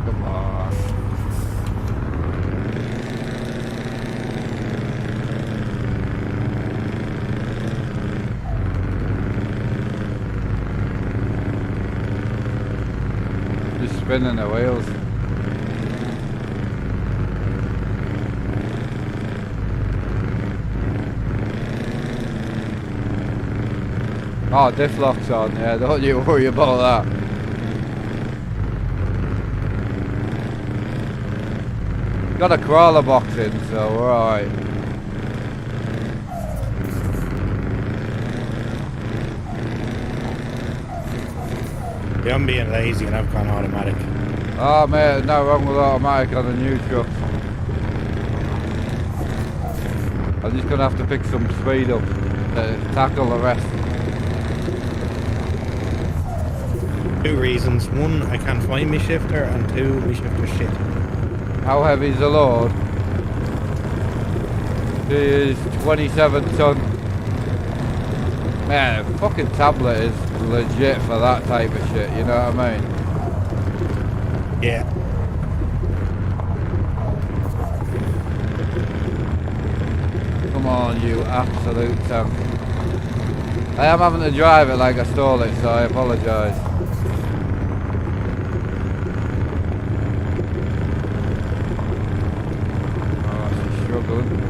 Come on. Just spinning the wheels. Oh, diff lock's on, yeah, don't you worry about that. Got a crawler box in, so we're alright. Yeah, I'm being lazy and I've gone automatic. Oh mate, there's no wrong with automatic on a new truck. I'm just gonna have to pick some speed up to tackle the rest. 2 reasons. 1, I can't find my shifter, and 2, my shifter's shit. How heavy is the load? It is 27 ton. Man, a fucking tablet is legit for that type of shit, you know what I mean? Yeah. Come on, you absolute tank. I am having to drive it like I stole it, so I apologise. Oh, she's struggling.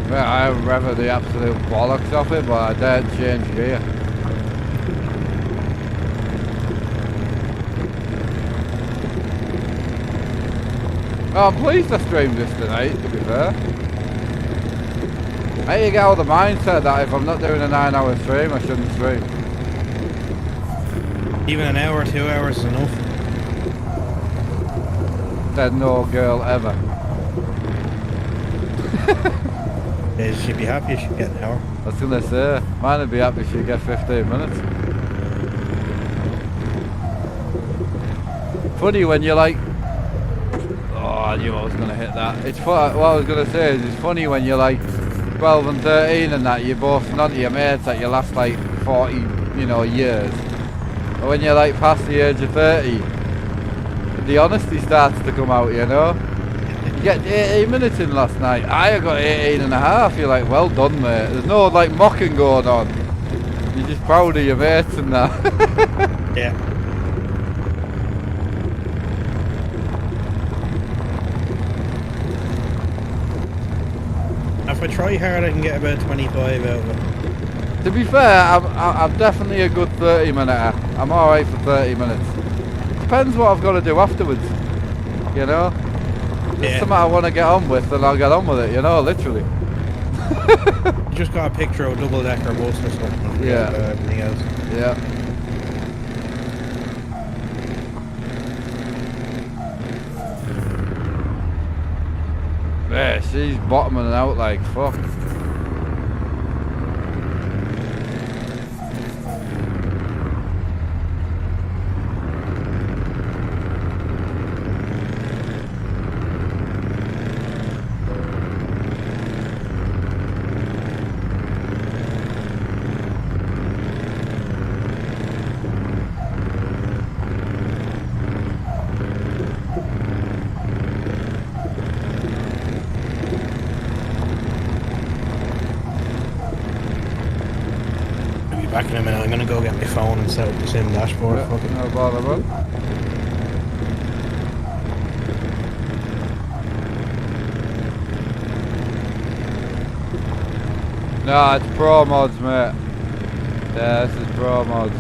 I rev the absolute bollocks off it, but I daren't change gear. Oh, I'm pleased I streamed this tonight, to be fair. I need to get out of the mindset that if I'm not doing a 9-hour stream, I shouldn't stream. Even an hour, 2 hours is enough. Said no girl ever. She'd be happy if she'd get an hour. I was gonna say, mine would be happy if she'd get 15 minutes. Funny when you're like, oh, I knew I was gonna hit that. It's what I was gonna say is it's funny when you're like 12 and 13 and that you're boasting onto your mates that you last like 40, years. But when you're like past the age of 30, the honesty starts to come out, you know. You get 18 minutes in last night. I got 18 and a half. You're like, well done, mate. There's no like mocking going on. You're just proud of your mates and that. Yeah. If I try hard, I can get about 25 out of it. To be fair, I'm definitely a good 30-minute. I'm alright for 30 minutes. Depends what I've got to do afterwards. You know? If it's something I want to get on with, then I'll get on with it, literally. You just got a picture of a double-decker bus or something. Yeah. Everything else. Yeah. Yeah, she's bottoming out like fuck. Back in a minute, I'm gonna go get my phone and set up the sim dashboard. Yeah, no bother, bud. No, it's pro mods, mate. Yeah, this is pro mods.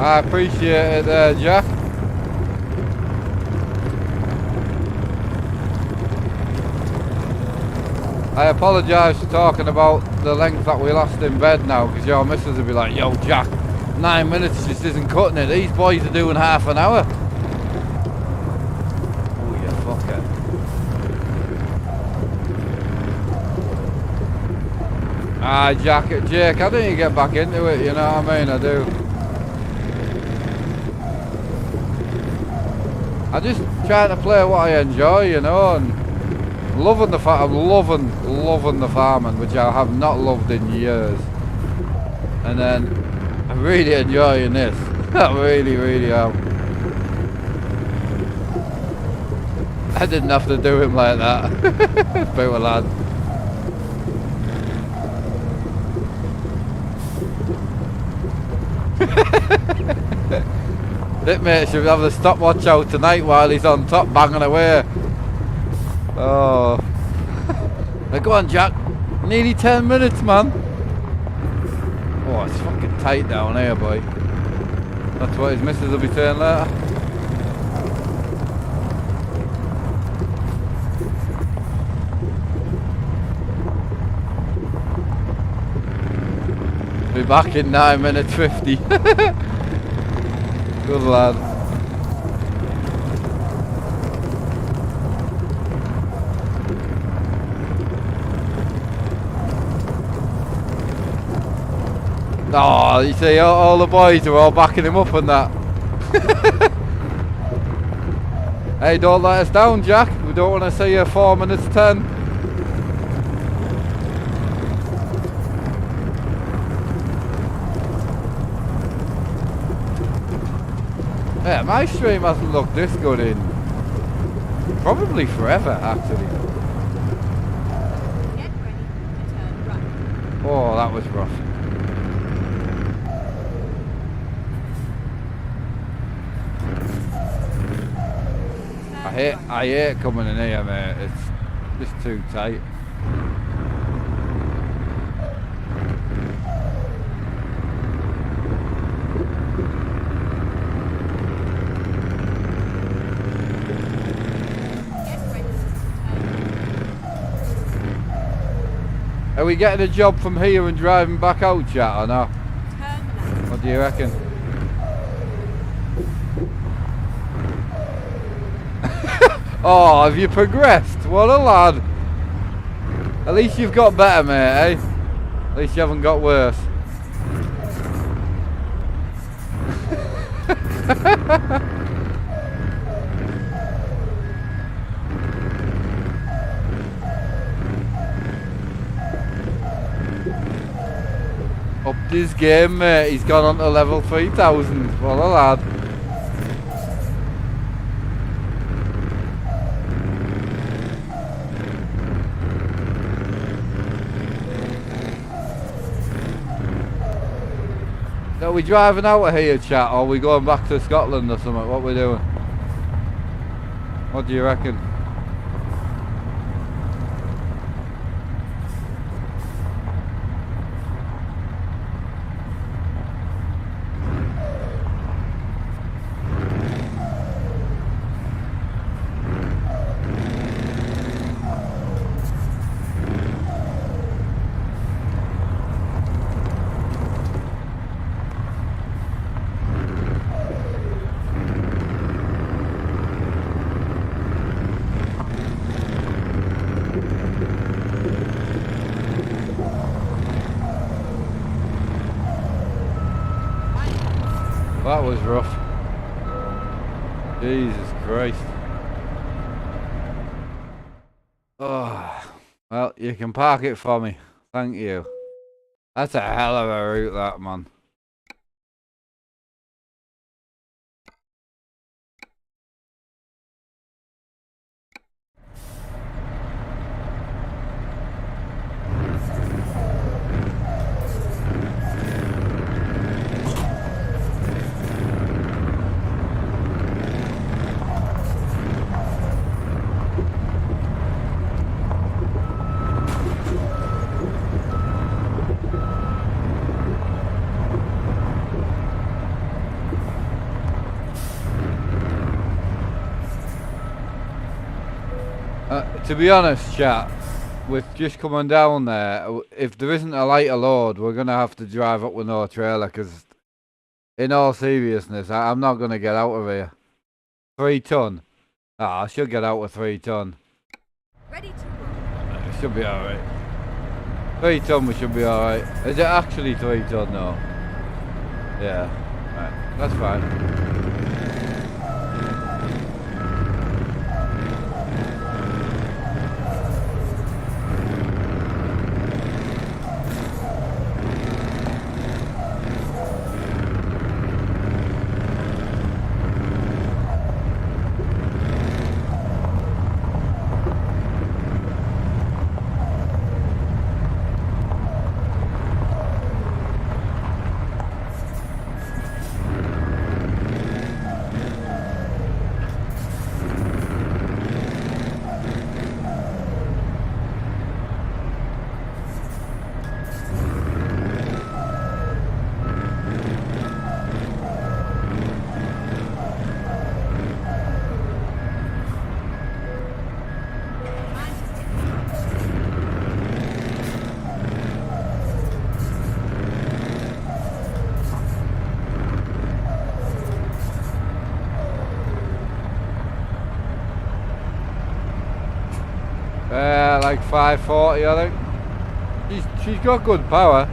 I appreciate it there, Jack. I apologise for talking about the length that we lost in bed now, because your missus will be like, yo Jack, 9 minutes just isn't cutting it. These boys are doing half an hour. Oh, you fucker. Ah, Jack, Jake, I need to get back into it, you know what I mean? I do. I just trying to play what I enjoy, you know, and loving the I'm loving the farming, which I have not loved in years. And then I'm really enjoying this. I really am. I didn't have to do him like that. Poor lad. It mate should have the stopwatch out tonight while he's on top banging away. Oh. Now go on, Jack. Nearly 10 minutes, man. Oh, it's fucking tight down here, boy. That's what his missus will be saying later. Be back in 9 minutes 50. Good lad. Oh, you see, all the boys are all backing him up and that. Hey, don't let us down, Jack. We don't want to see you 4 minutes 10. Yeah, my stream hasn't looked this good in probably forever, actually. Get ready to turn right. Oh, that was rough. I hate coming in here, mate. It's just too tight. Are we getting a job from here and driving back out, chat, or no? Turn left. What do you reckon? Oh, have you progressed? What a lad. At least you've got better, mate, eh? At least you haven't got worse. Up this game, mate. He's gone on to level 3000. What a lad. Are we driving out of here, chat, or are we going back to Scotland or something? What are we doing? What do you reckon? That was rough. Jesus Christ. Oh, well, you can park it for me. Thank you. That's a hell of a route, that, man. To be honest, chat, with just coming down there, if there isn't a lighter load, we're going to have to drive up with no trailer, because in all seriousness, I'm not going to get out of here. 3 ton. I should get out with 3 ton. Ready to roll. It should be alright. 3 ton, we should be alright. Is it actually 3 ton though? Yeah. Right. That's fine. Like 540, I think. She's got good power.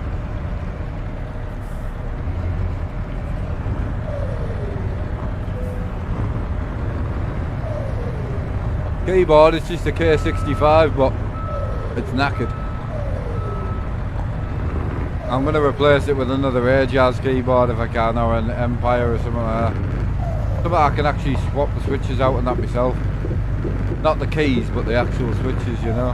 Keyboard, it's just a K65, but it's knackered. I'm going to replace it with another Ajaz keyboard if I can, or an Empire or something like that. Something I can actually swap the switches out and that myself. Not the keys, but the actual switches, you know.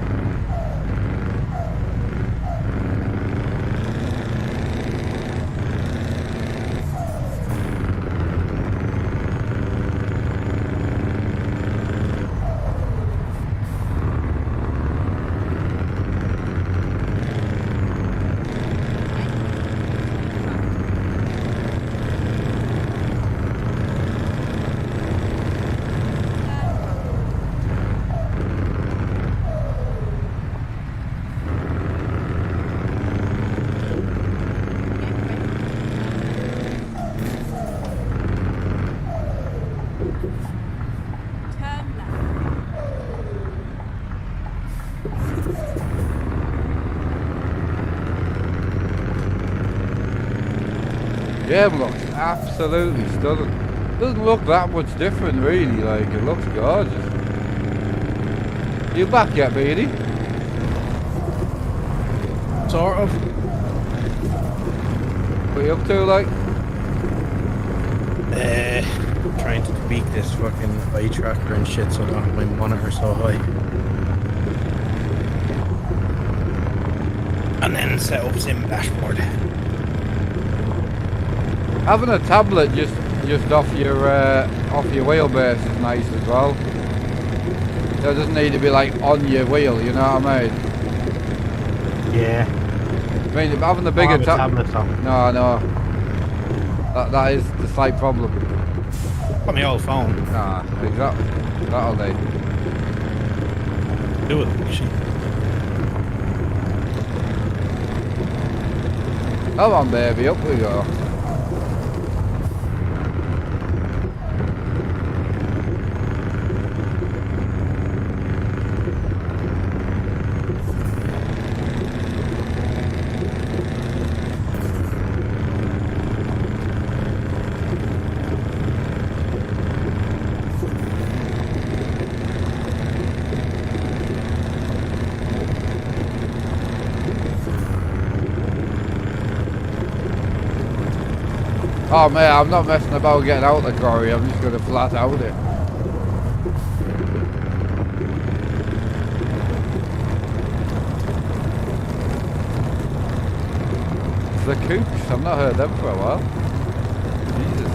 Yeah, it looks absolutely stunning. Doesn't look that much different really, like it looks gorgeous. You back yet, Beatty? Sort of. What are you up to, like? Trying to tweak this fucking eye tracker and shit so I don't have my monitor so high. And then set up sim dashboard. Having a tablet just off your wheelbase is nice as well. So it doesn't need to be like on your wheel, you know what I mean? Yeah. I mean, having the bigger tablet. No. That is the slight problem. Got my old phone. Nah, exactly. That'll do. Do it, actually. Come on, baby, up we go. Oh man, I'm not messing about getting out the quarry, I'm just going to flat out it. The Kooks, I've not heard them for a while. Jesus.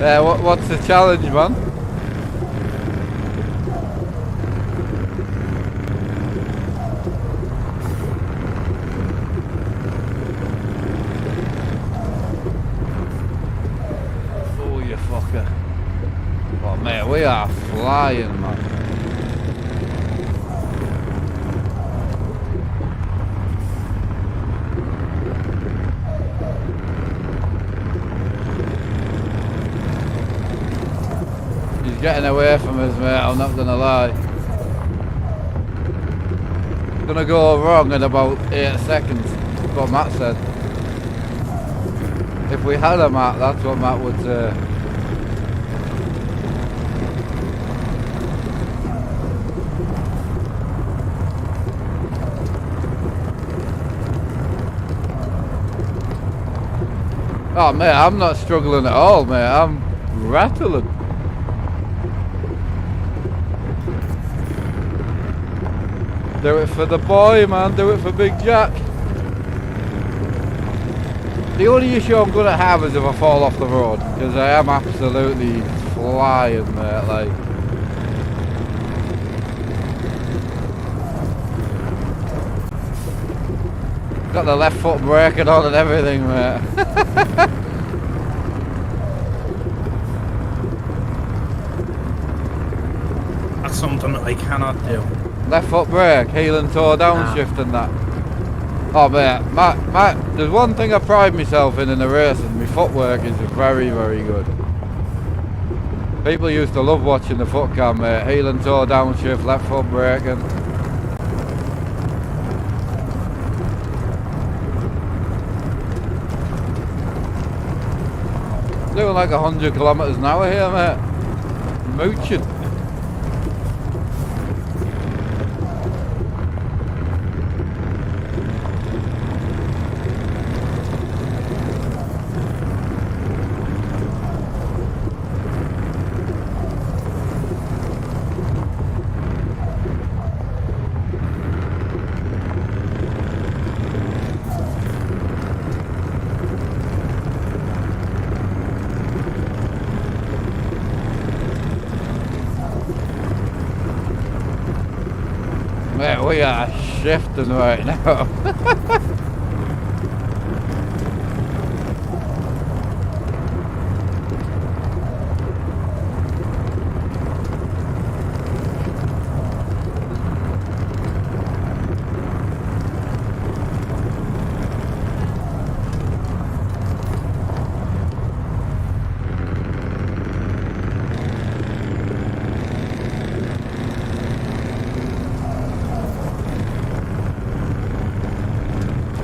What's the challenge, man? Oh, you fucker. Oh, mate, we are flying, man. Getting away from us, mate, I'm not gonna lie. It's gonna go wrong in about 8 seconds, that's what Matt said. If we had a map, that's what Matt would say. Oh mate, I'm not struggling at all, mate, I'm rattling. Do it for the boy, man. Do it for Big Jack. The only issue I'm going to have is if I fall off the road, because I am absolutely flying, mate. Like, got the left foot braking on and everything, mate. That's something I cannot do. Left foot brake, heel and toe downshift and that. Oh mate, there's one thing I pride myself in the racing, my footwork is very, very good. People used to love watching the foot cam, mate. Heel and toe downshift, left foot braking. Doing like 100 kilometers an hour here, mate. Mooching. Mate, we are shifting right now.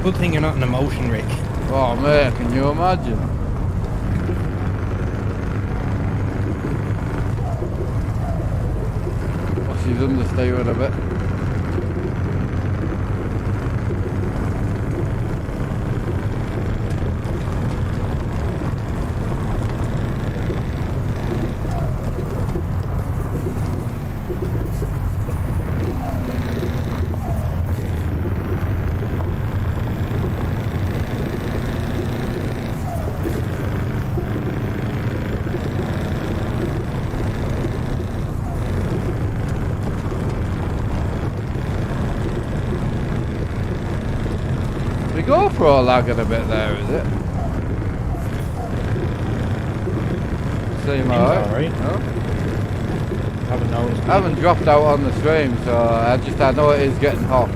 Good thing you're not in a motion rig. Oh mate, can you imagine? Oh, she's understeering a bit. GoPro lagging a bit there, is it? Seem alright. No? Haven't noticed. I haven't dropped out on the stream, so I know it is getting hot.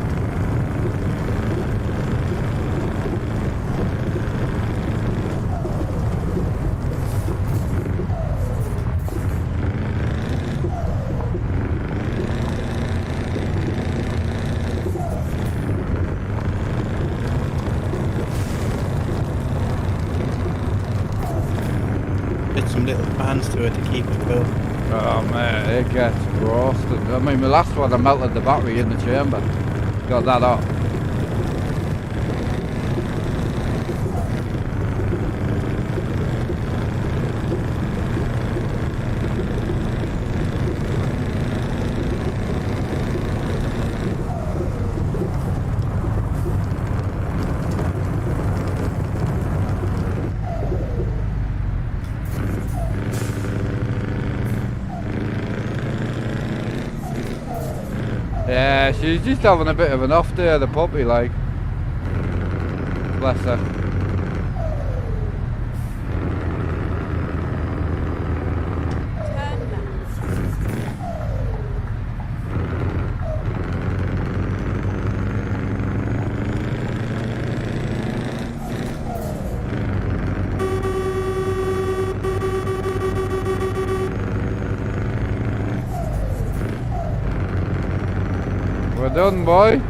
Some little fans to it to keep it cool. Oh man, it gets roasted. I mean, my last one I melted the battery in the chamber. Got that up. Yeah, she's just having a bit of an off day, the puppy, like. Bless her. Turn left. We're done, boy.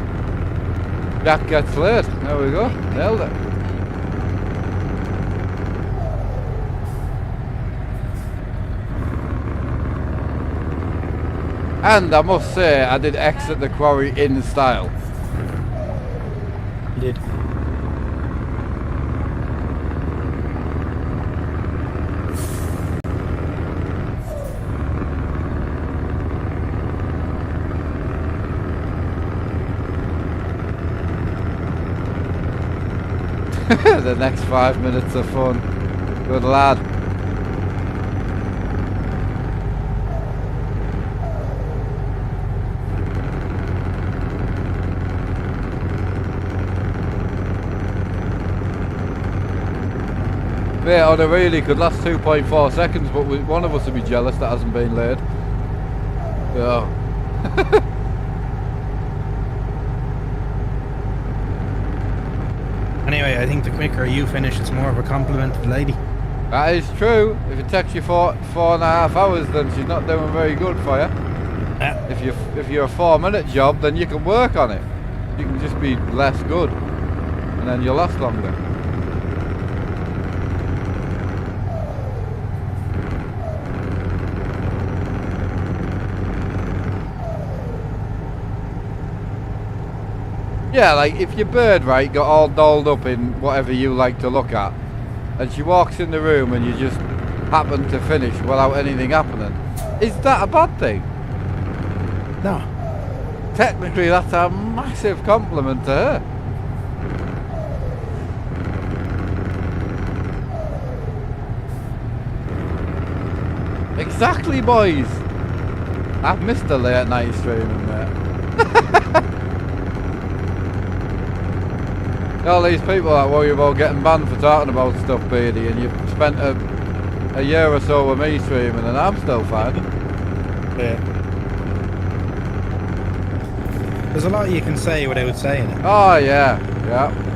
Jack gets late. There we go. Nailed it. And I must say, I did exit the quarry in style. You did. The next 5 minutes of fun. Good lad. Yeah, on a really could last 2.4 seconds, but one of us would be jealous that hasn't been laid. Yeah. Anyway, I think the quicker you finish, it's more of a compliment to the lady. That is true. If it takes you 4.5 hours, then she's not doing very good for you. Yeah. If you're a 4-minute job, then you can work on it. You can just be less good, and then you'll last longer. Yeah, like if your bird, right, got all dolled up in whatever you like to look at, and she walks in the room and you just happen to finish without anything happening, is that a bad thing? No. Technically, that's a massive compliment to her. Exactly, boys. I've missed the late night streaming, mate. All these people that worry about getting banned for talking about stuff, Beardy, and you've spent a year or so with me streaming and I'm still fine. Yeah. There's a lot you can say without saying it. Oh yeah, yeah.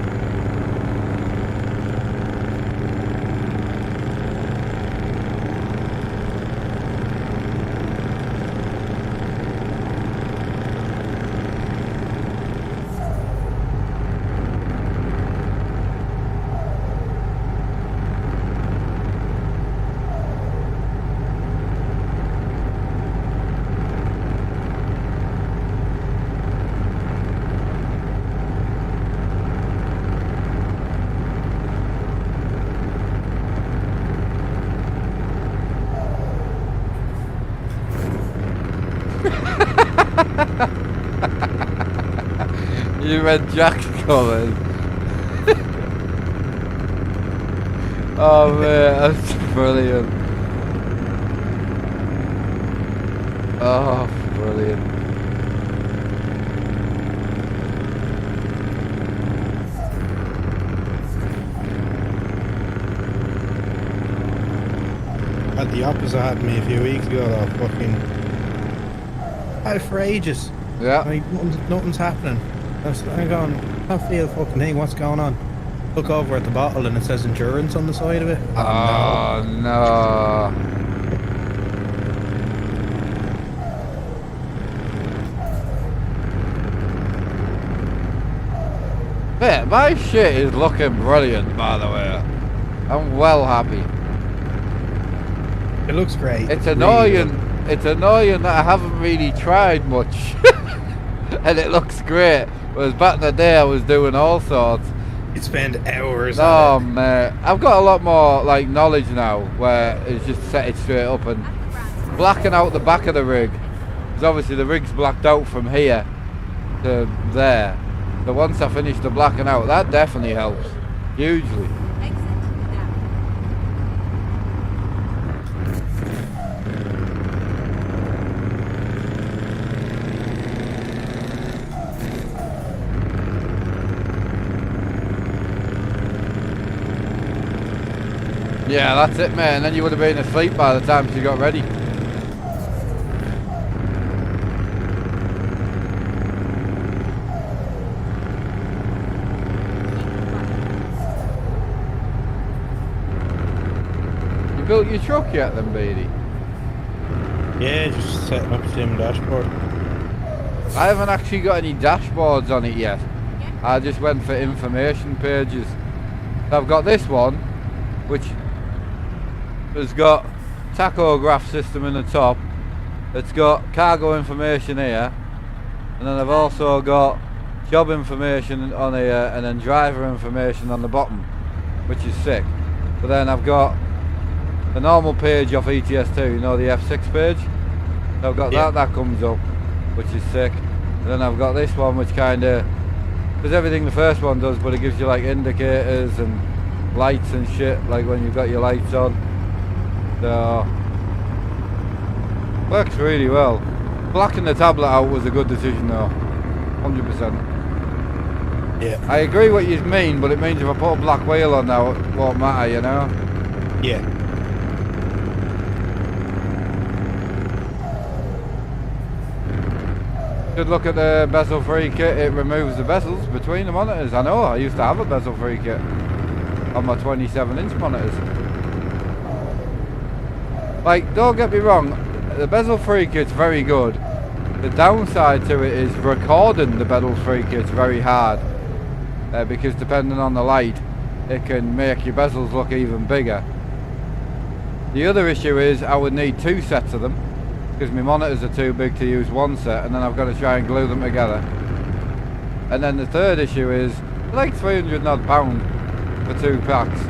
You read Jack's comment. Oh man, that's brilliant. Oh, brilliant. Had the opposite happened to me a few weeks ago though, fucking out for ages. Yeah. Like nothing's happening. I'm going, I don't feel a fucking thing, what's going on? Look over at the bottle and it says endurance on the side of it. Oh no. Yeah, my shit is looking brilliant, by the way. I'm well happy. It looks great. It's annoying. It's annoying that I haven't really tried much, and it looks great. Whereas back in the day, I was doing all sorts. You spend hours. Oh on it. man, I've got a lot more like knowledge now, where it's just set it straight up and blacking out the back of the rig. Because obviously the rig's blacked out from here to there. So once I finish the blacking out, that definitely helps hugely. Exit now. Yeah, that's it, mate. And then you would have been asleep by the time she got ready. You built your truck yet then, Beatty? Yeah, just setting up sim dashboard. I haven't actually got any dashboards on it yet. I just went for information pages. So I've got this one, which has got tachograph system in the top. It's got cargo information here, and then I've also got job information on here, and then driver information on the bottom, which is sick. But then I've got the normal page off ETS2, you know, the F6 page. So I've got that comes up, which is sick. And then I've got this one, which kind of does everything the first one does, but it gives you like indicators and lights and shit, like when you've got your lights on. So works really well. Blacking the tablet out was a good decision though, 100%. Yeah. I agree what you mean, but it means if I put a black wheel on now, it won't matter, you know? Yeah. Good look at the bezel-free kit. It removes the bezels between the monitors. I know, I used to have a bezel-free kit on my 27-inch monitors. Like, don't get me wrong, the bezel-free kit's very good. The downside to it is recording the bezel-free kit's very hard. Because depending on the light, it can make your bezels look even bigger. The other issue is I would need 2 sets of them, because my monitors are too big to use one set, and then I've got to try and glue them together. And then the third issue is like 300 odd pound for 2 packs,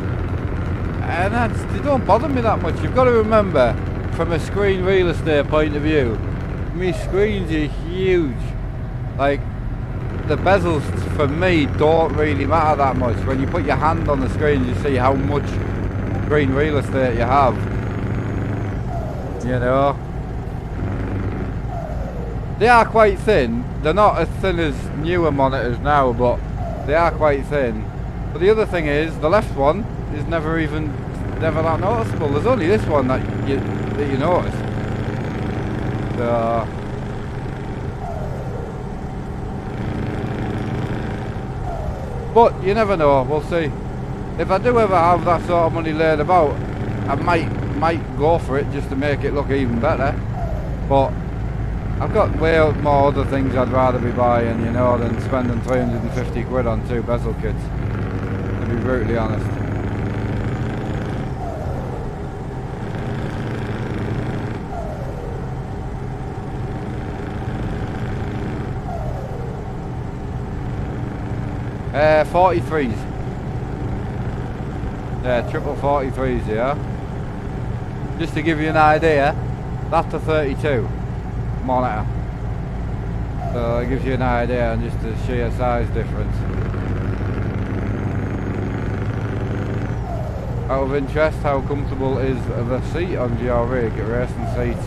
and they don't bother me that much. You've got to remember, from a screen real estate point of view, my screens are huge. Like, the bezels for me don't really matter that much. When you put your hand on the screen, you see how much screen real estate you have, you know. They are quite thin. They're not as thin as newer monitors now, but they are quite thin. But the other thing is, the left one is never that noticeable. There's only this one that you notice. So, but you never know. We'll see. If I do ever have that sort of money laid about, I might go for it just to make it look even better. But I've got way more other things I'd rather be buying, you know, than spending 350 quid on 2 bezel kits, to be brutally honest. Uh, 43s. Yeah, triple 43s, yeah. Just to give you an idea, that's a 32 monitor. So it gives you an idea and just the sheer size difference. Out of interest, how comfortable is the seat on your rig, racing seats?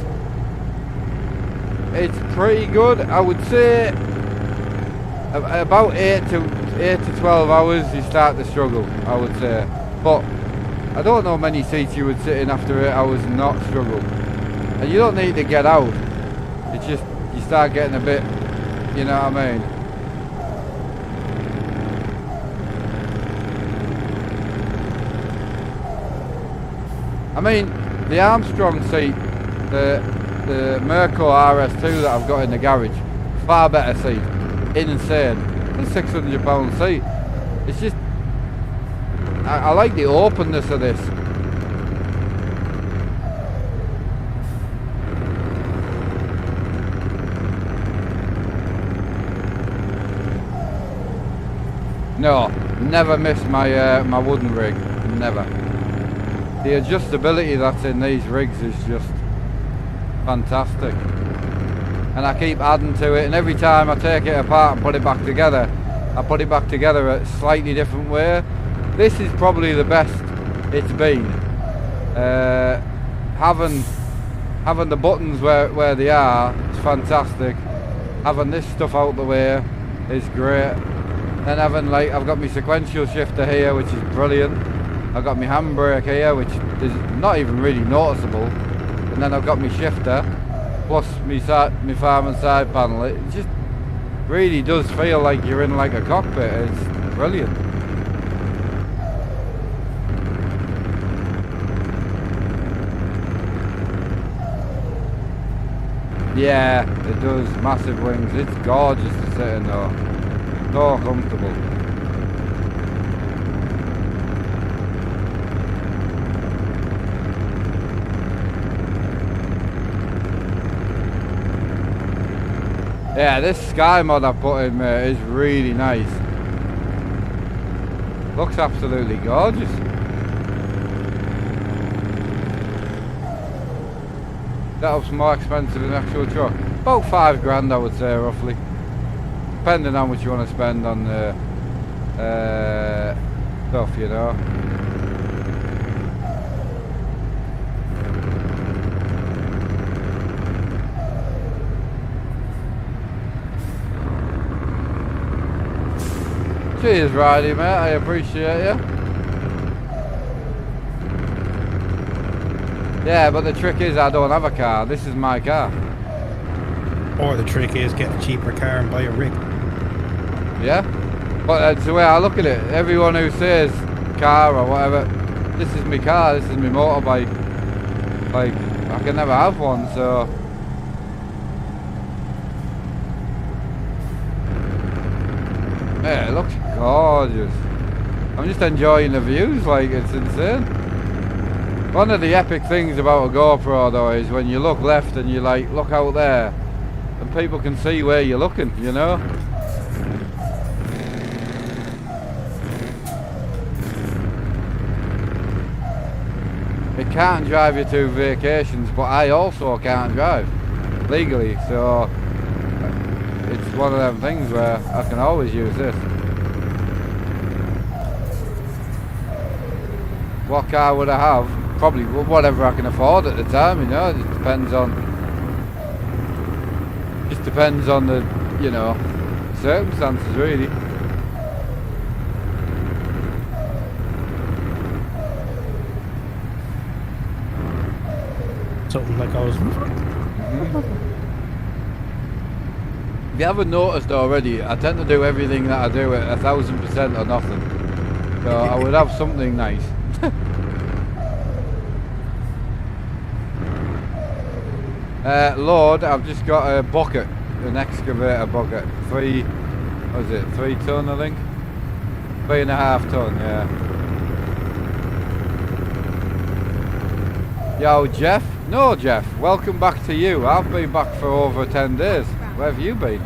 It's pretty good. I would say about 8 to 12 hours you start to struggle, I would say. But I don't know many seats you would sit in after 8 hours and not struggle. And you don't need to get out. It's just, you start getting a bit, you know what I mean? I mean, the Armstrong seat, the Merco RS2 that I've got in the garage, far better seat. Insane. It's a £600 seat. It's just, I like the openness of this. No, never miss my my wooden rig, never. The adjustability that's in these rigs is just fantastic. And I keep adding to it, and every time I take it apart and put it back together, I put it back together a slightly different way. This is probably the best it's been. Having the buttons where they are, it's fantastic. Having this stuff out the way is great. Then having, like, I've got my sequential shifter here, which is brilliant. I've got my handbrake here, which is not even really noticeable, and then I've got my shifter, plus my farm and side panel. It just really does feel like you're in like a cockpit. It's brilliant. Yeah, it does. Massive wings. It's gorgeous to sit in though. So comfortable. Yeah, this sky mod I put in, mate, is really nice. Looks absolutely gorgeous. Setup's more expensive than the actual truck. About £5 I would say, roughly. Depending on how much you want to spend on the stuff, you know. Cheers, Ridey, mate. I appreciate you. Yeah, but the trick is I don't have a car. This is my car. Or the trick is get a cheaper car and buy a rig. Yeah? But that's the way I look at it. Everyone who says car or whatever, this is my car, this is my motorbike. Like, I can never have one, so... Yeah, it looks gorgeous. I'm just enjoying the views, like, it's insane. One of the epic things about a GoPro though is when you look left and you like look out there and people can see where you're looking, you know? It can't drive you to vacations, but I also can't drive legally, so it's one of them things where I can always use this. What car would I have? Probably whatever I can afford at the time, you know. It just depends on the, you know, circumstances really. Something like I was. If you haven't noticed already, I tend to do everything that I do at 1000% or nothing. So I would have something nice. Lord, I've just got a bucket, an excavator bucket. 3 ton I think? 3.5 ton, yeah. Yo, Jeff? No, Jeff, welcome back to you. I've been back for over 10 days. Where have you been?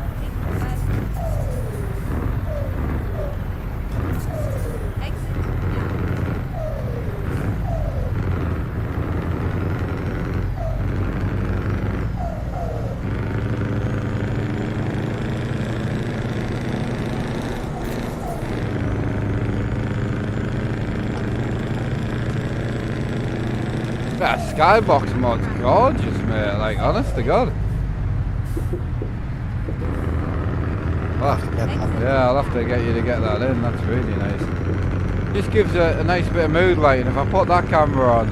That skybox mod's gorgeous, mate. Like, honest to God. Yeah, I'll have to get you to get that in. That's really nice. Just gives a nice bit of mood lighting. If I put that camera on,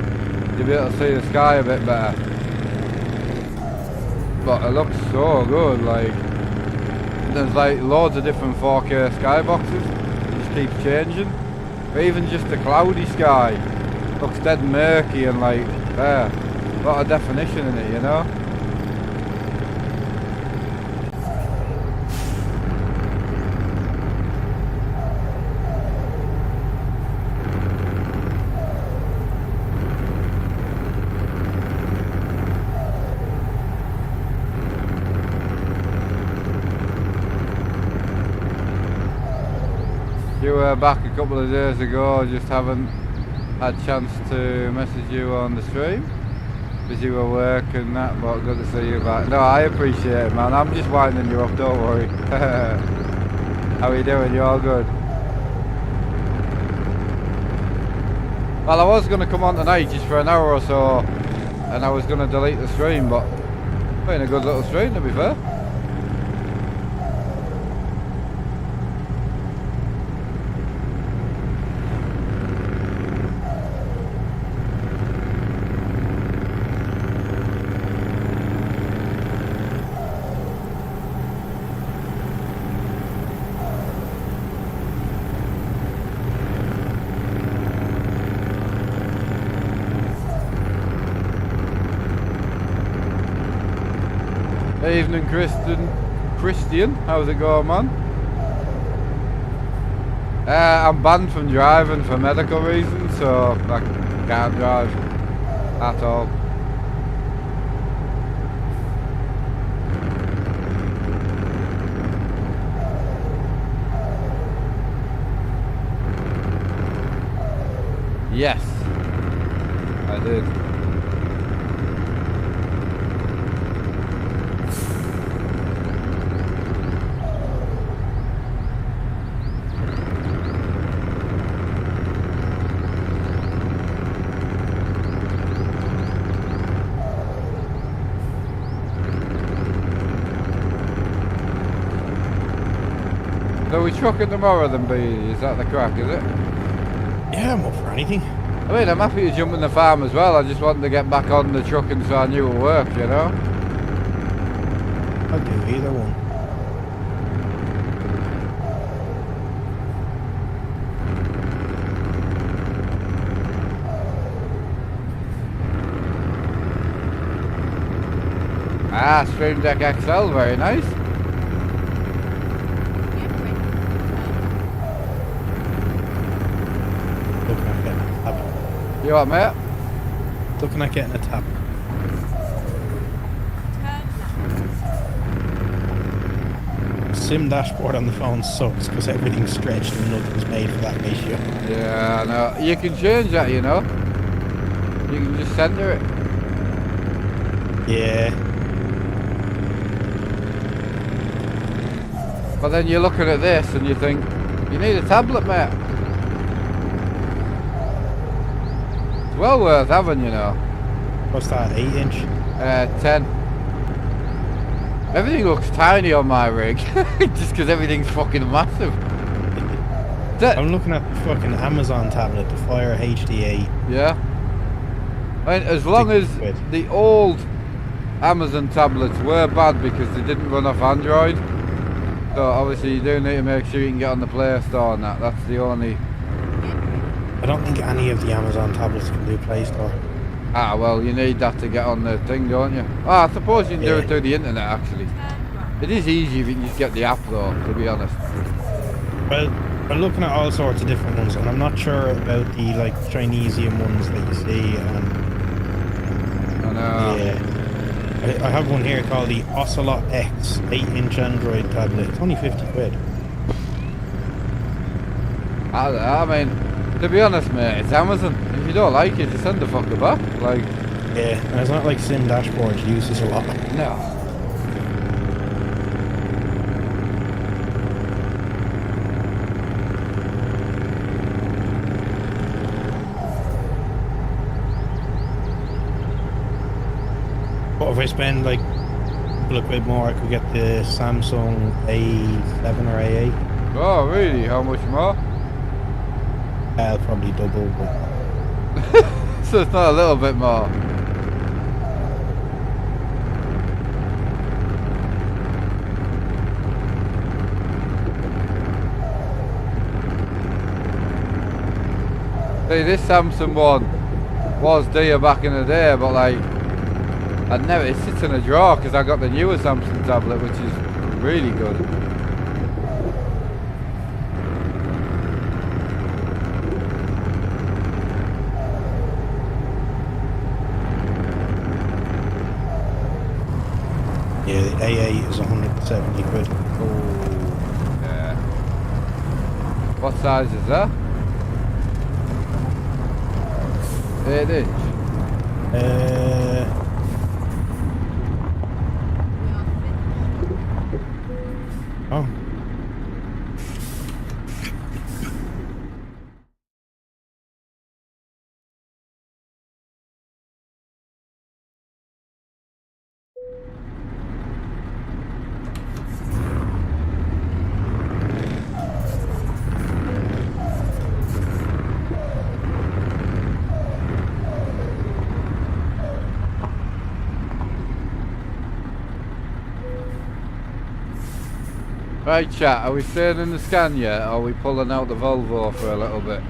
you'll be able to see the sky a bit better. But it looks so good. Like, there's like loads of different 4K skyboxes. It just keeps changing. But even just the cloudy sky looks dead murky and like there. A lot of definition in it, you know. You were back a couple of days ago, just haven't had a chance to message you on the stream because you were working that, but good to see you back. No, I appreciate it, man. I'm just winding you up, don't worry. How are you doing? You all good? Well, I was going to come on tonight just for an hour or so and I was going to delete the stream, but it's been a good little stream to be fair. Evening, Christian, how's it going, man? I'm banned from driving for medical reasons, so I can't drive at all. Yes, I did. So we trucking tomorrow then, B? Is that the crack, is it? Yeah, I'm up for anything. I mean, I'm happy to jump in the farm as well. I just wanted to get back on the trucking so I knew it worked, you know? I'll do either one. Ah, Stream Deck XL, very nice. Looking at getting a tab. You what, mate? Looking at getting a tab. Sim dashboard on the phone sucks because everything's stretched and nothing's made for that ratio. Yeah, I know. You can change that, you know? You can just center it. Yeah. But then you're looking at this and you think, you need a tablet, mate. It's well worth having, you know. What's that, 8-inch? 10. Everything looks tiny on my rig, just because everything's fucking massive. I'm looking at the fucking Amazon tablet, the Fire HD8. Yeah. I mean, as long as the old Amazon tablets were bad because they didn't run off Android. So obviously you do need to make sure you can get on the Play Store and that. That's the only... I don't think any of the Amazon tablets can do Play Store. Ah, well, you need that to get on the thing, don't you? Oh, I suppose you can do it through the internet, actually. It is easy if you can just get the app, though, to be honest. Well, I'm looking at all sorts of different ones, and I'm not sure about the, like, Chinesian ones that you see. I know. Yeah. I have one here called the Ocelot X 8-inch Android tablet. It's only 50 quid. I mean, to be honest, mate, it's Amazon. If you don't like it, just send the fucker back. Like, yeah, and it's not like Sim Dashboard uses a lot. no. But if I spend like a little bit more, I could get the Samsung A7 or A8. Oh, really? How much more? I'll probably double, but So it's not a little bit more. See, this Samsung one was dear back in the day, but like, it sits in a drawer because I got the newer Samsung tablet, which is really good. yeah, the A8 is 170 quid. Oh, yeah. What size is that? 8-inch. Oh. Right, chat, are we staying in the scan yet, or are we pulling out the Volvo for a little bit?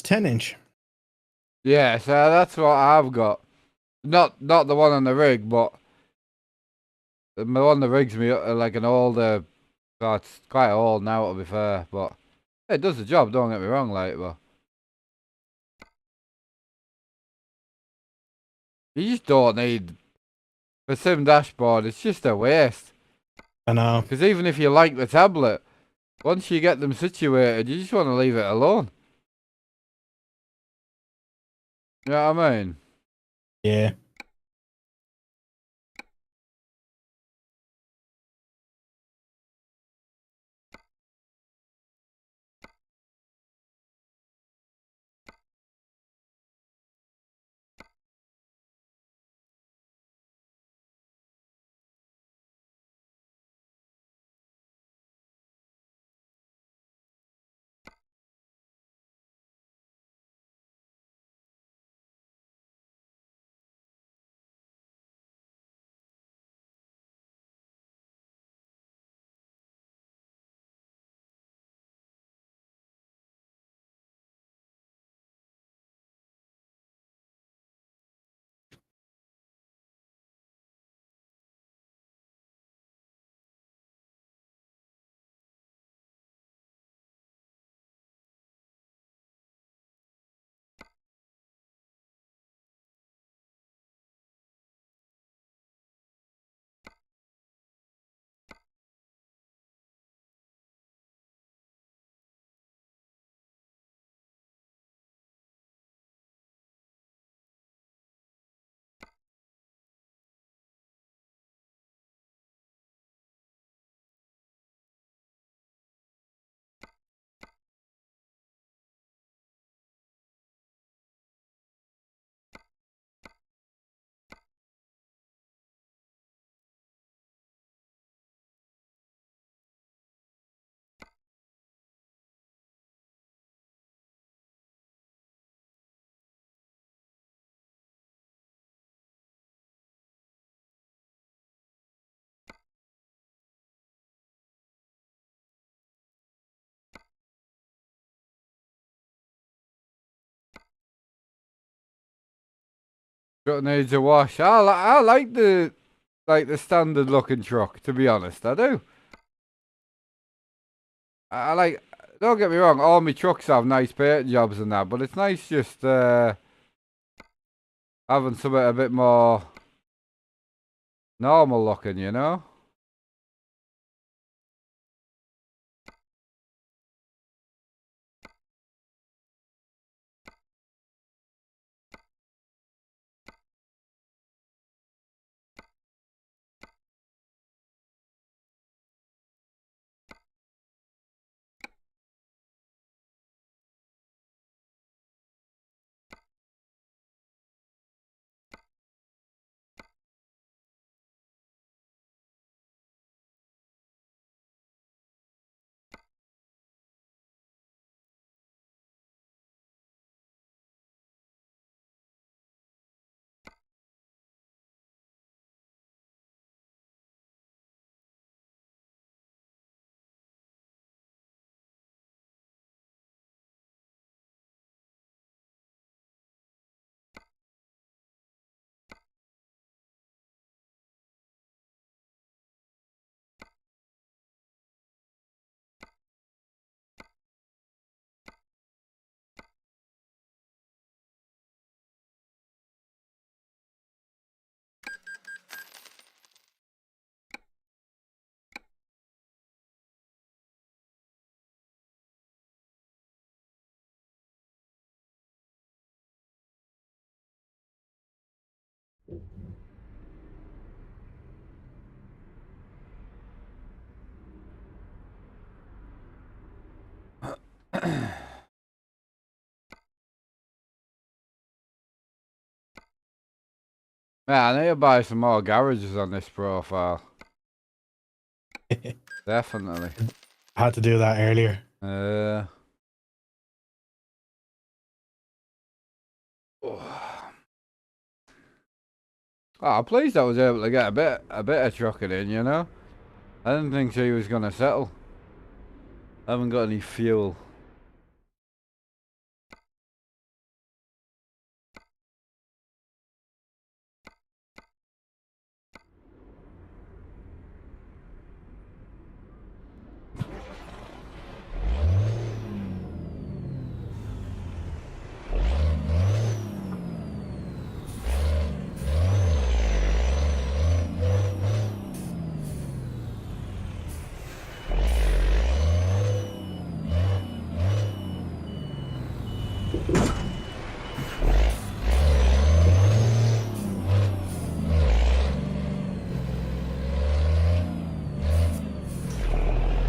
10-inch. Yeah, so that's what I've got. Not the one on the rig, but the one on the rig's me like an older. Oh, it's quite old now, to be fair, but it does the job. Don't get me wrong, like, but you just don't need a sim dashboard. It's just a waste. I know. Because even if you like the tablet, once you get them situated, you just want to leave it alone. You know what I mean? Yeah. Truck needs a wash. I like the standard looking truck, to be honest. I do. I like. Don't get me wrong. All my trucks have nice paint jobs and that, but it's nice just having something a bit more normal looking, you know. Yeah, I need to buy some more garages on this profile. Definitely. I had to do that earlier. Oh, I'm pleased I was able to get a bit of trucking in, you know. I didn't think she was gonna settle. I haven't got any fuel.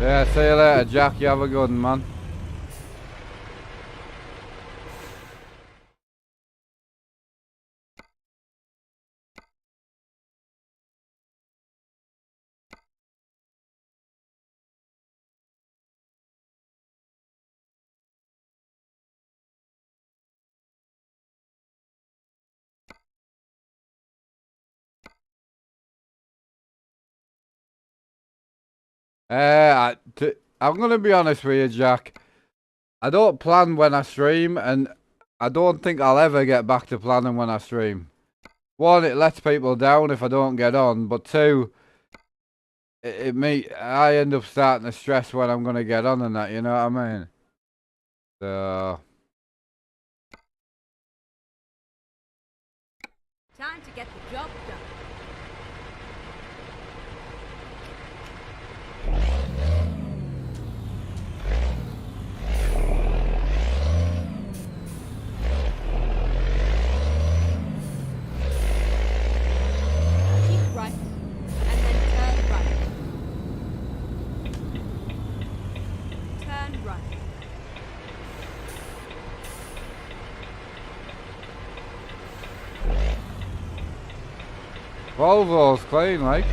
Yeah, see you later, Jack. You have a good one, man. I'm gonna be honest with you, Jack. I don't plan when I stream, and I don't think I'll ever get back to planning when I stream. One, it lets people down if I don't get on, but two, I end up starting to stress when I'm gonna get on and that, you know what I mean? So Time to get the job done. Keep right, and then turn right. Turn right. Volvo's clean, like.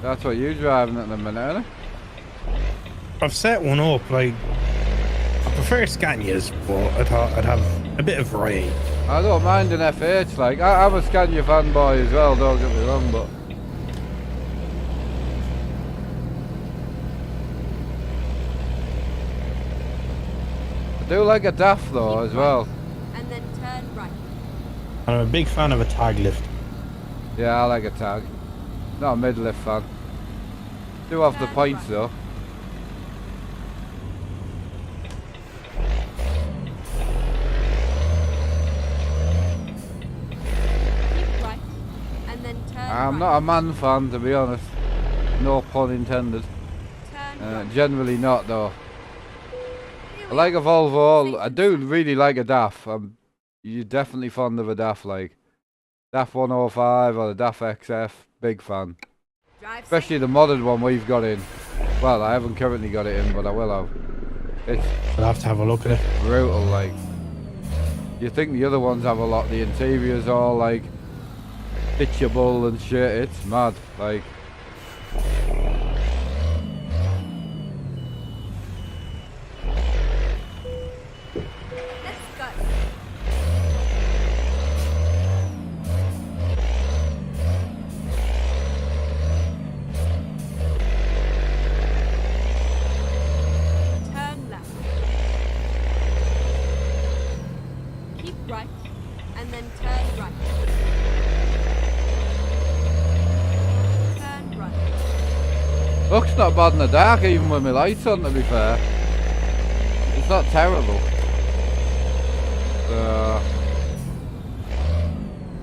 That's what you're driving at the minute, innit? I've set one up, like, I prefer Scanias, but I thought I'd have a bit of variety. I don't mind an FH, like, I'm a Scania fanboy as well, don't get me wrong, but... I do like a DAF though, as well. And then turn right. I'm a big fan of a tag lift. Yeah, I like a tag. Not a mid-lift fan. Do have the points though. Keep right, and then turn I'm right. not a man fan, to be honest. No pun intended. Turn right. Generally not though. Here I we like a are. Volvo. I do really like a DAF. You're definitely fond of a DAF, like DAF 105 or the DAF XF. Big fan. Drive Especially the modded one we've got in. Well, I haven't currently got it in, but I will have. It's I'll have to have a look at it. brutal, like. You think the other ones have a lot. The interior's all like ditchable and shit. It's mad, like. Let's go. Turn left. Keep right, and then turn right. Turn right. Looks not bad in the dark, even with my lights on, to be fair. It's not terrible.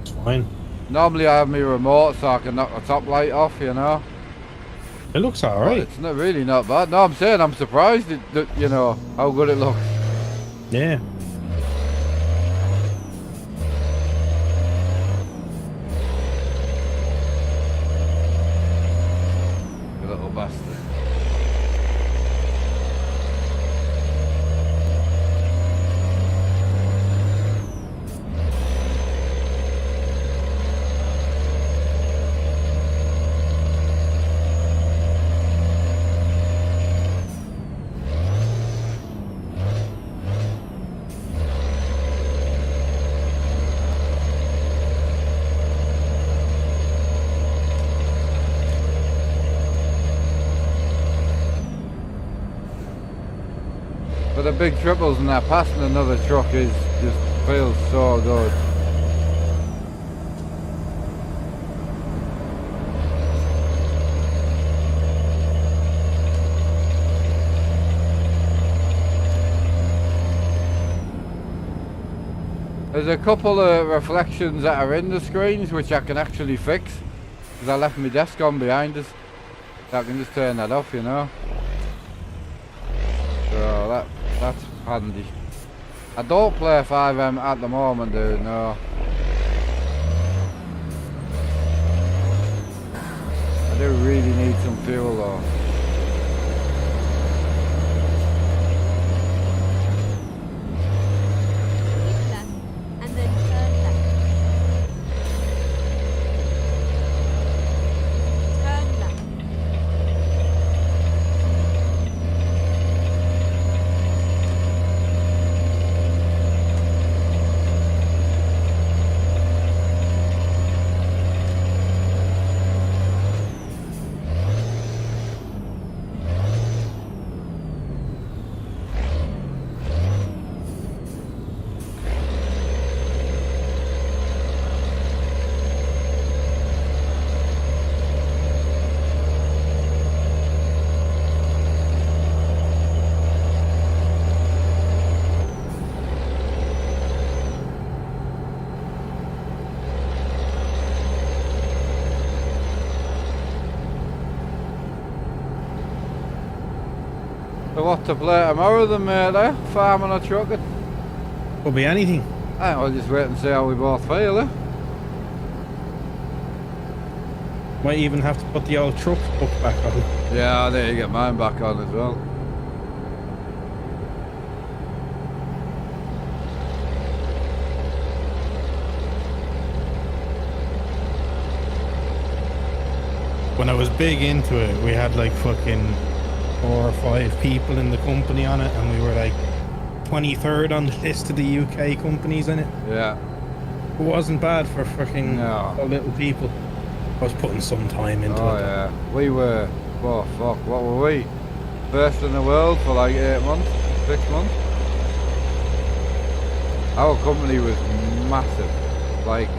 It's fine. Normally I have my remote so I can knock the top light off, you know. It looks But alright. it's not really not bad. No, I'm saying I'm surprised that you know how good it looks. Yeah. You little bastard. But the big triples and that passing another truck is just feels so good. There's a couple of reflections that are in the screens which I can actually fix because I left my desk on behind us. So I can just turn that off, you know. So that's handy. I don't play 5M at the moment, dude, no. I do really need some fuel though. Keep left and then turn left. Turn left. So what to play tomorrow then, mate, there? Farming or trucking? Could be anything. I think we'll just wait and see how we both feel, eh? Might even have to put the old truck book back on. Yeah, I need to get mine back on as well. When I was big into it, we had like fucking 4 or 5 people in the company on it, and we were like 23rd on the list of the UK companies in it. Yeah. It wasn't bad for fucking No. little people. I was putting some time into Oh it. yeah. We were, oh fuck, what were we? First in the world for like 8 months, 6 months. Our company was massive, like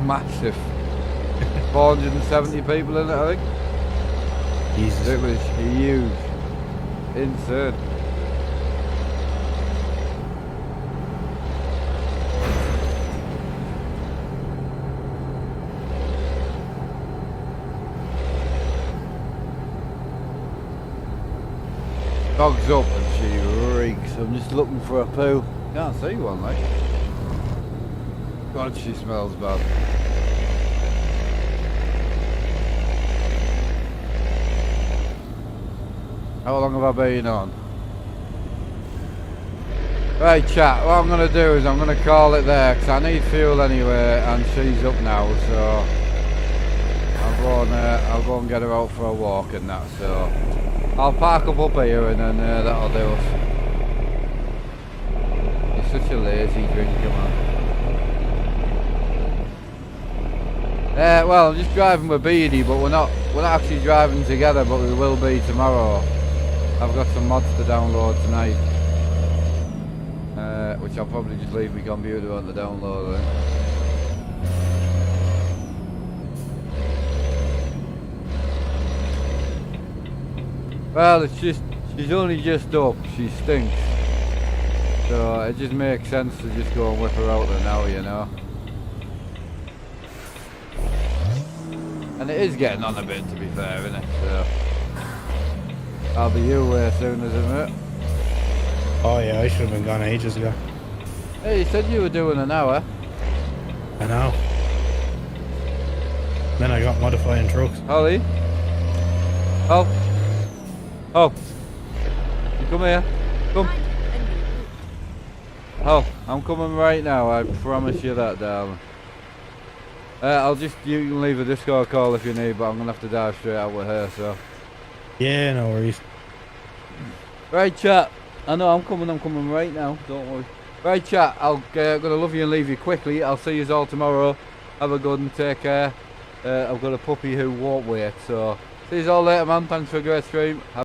massive. 470 people in it, I think. Jesus. It was huge. Insane. Dog's up and she reeks. I'm just looking for a poo. Can't see one, like. God, she smells bad. How long have I been on? Right, chat, what I'm going to do is I'm going to call it there because I need fuel anyway and she's up now, so I'll go and get her out for a walk and that, so I'll park up here and then that'll do us. You're such a lazy drinker, man. Well, I'm just driving with Beady, but we're not actually driving together, but we will be tomorrow. I've got some mods to download tonight, which I'll probably just leave my computer on to download. Well, it's just, she's only just up, she stinks. So it just makes sense to just go and whip her out there now, you know. And it is getting on a bit, to be fair, isn't it? So I'll be you soon, isn't it? Oh yeah, I should have been gone ages ago. Hey, you said you were doing an hour. I know. Then I got modifying trucks. Holly? Oh. Oh. You come here. Come. Find a new route. Oh, I'm coming right now, I promise you that, darling. You can leave a Discord call if you need, but I'm going to have to dive straight out with her, so. Yeah, no worries. Right, chat. I know, I'm coming right now, don't worry. Right, chat, I'm going to love you and leave you quickly. I'll see you all tomorrow. Have a good and take care. I've got a puppy who won't wait, so. See you all later, man. Thanks for a great stream.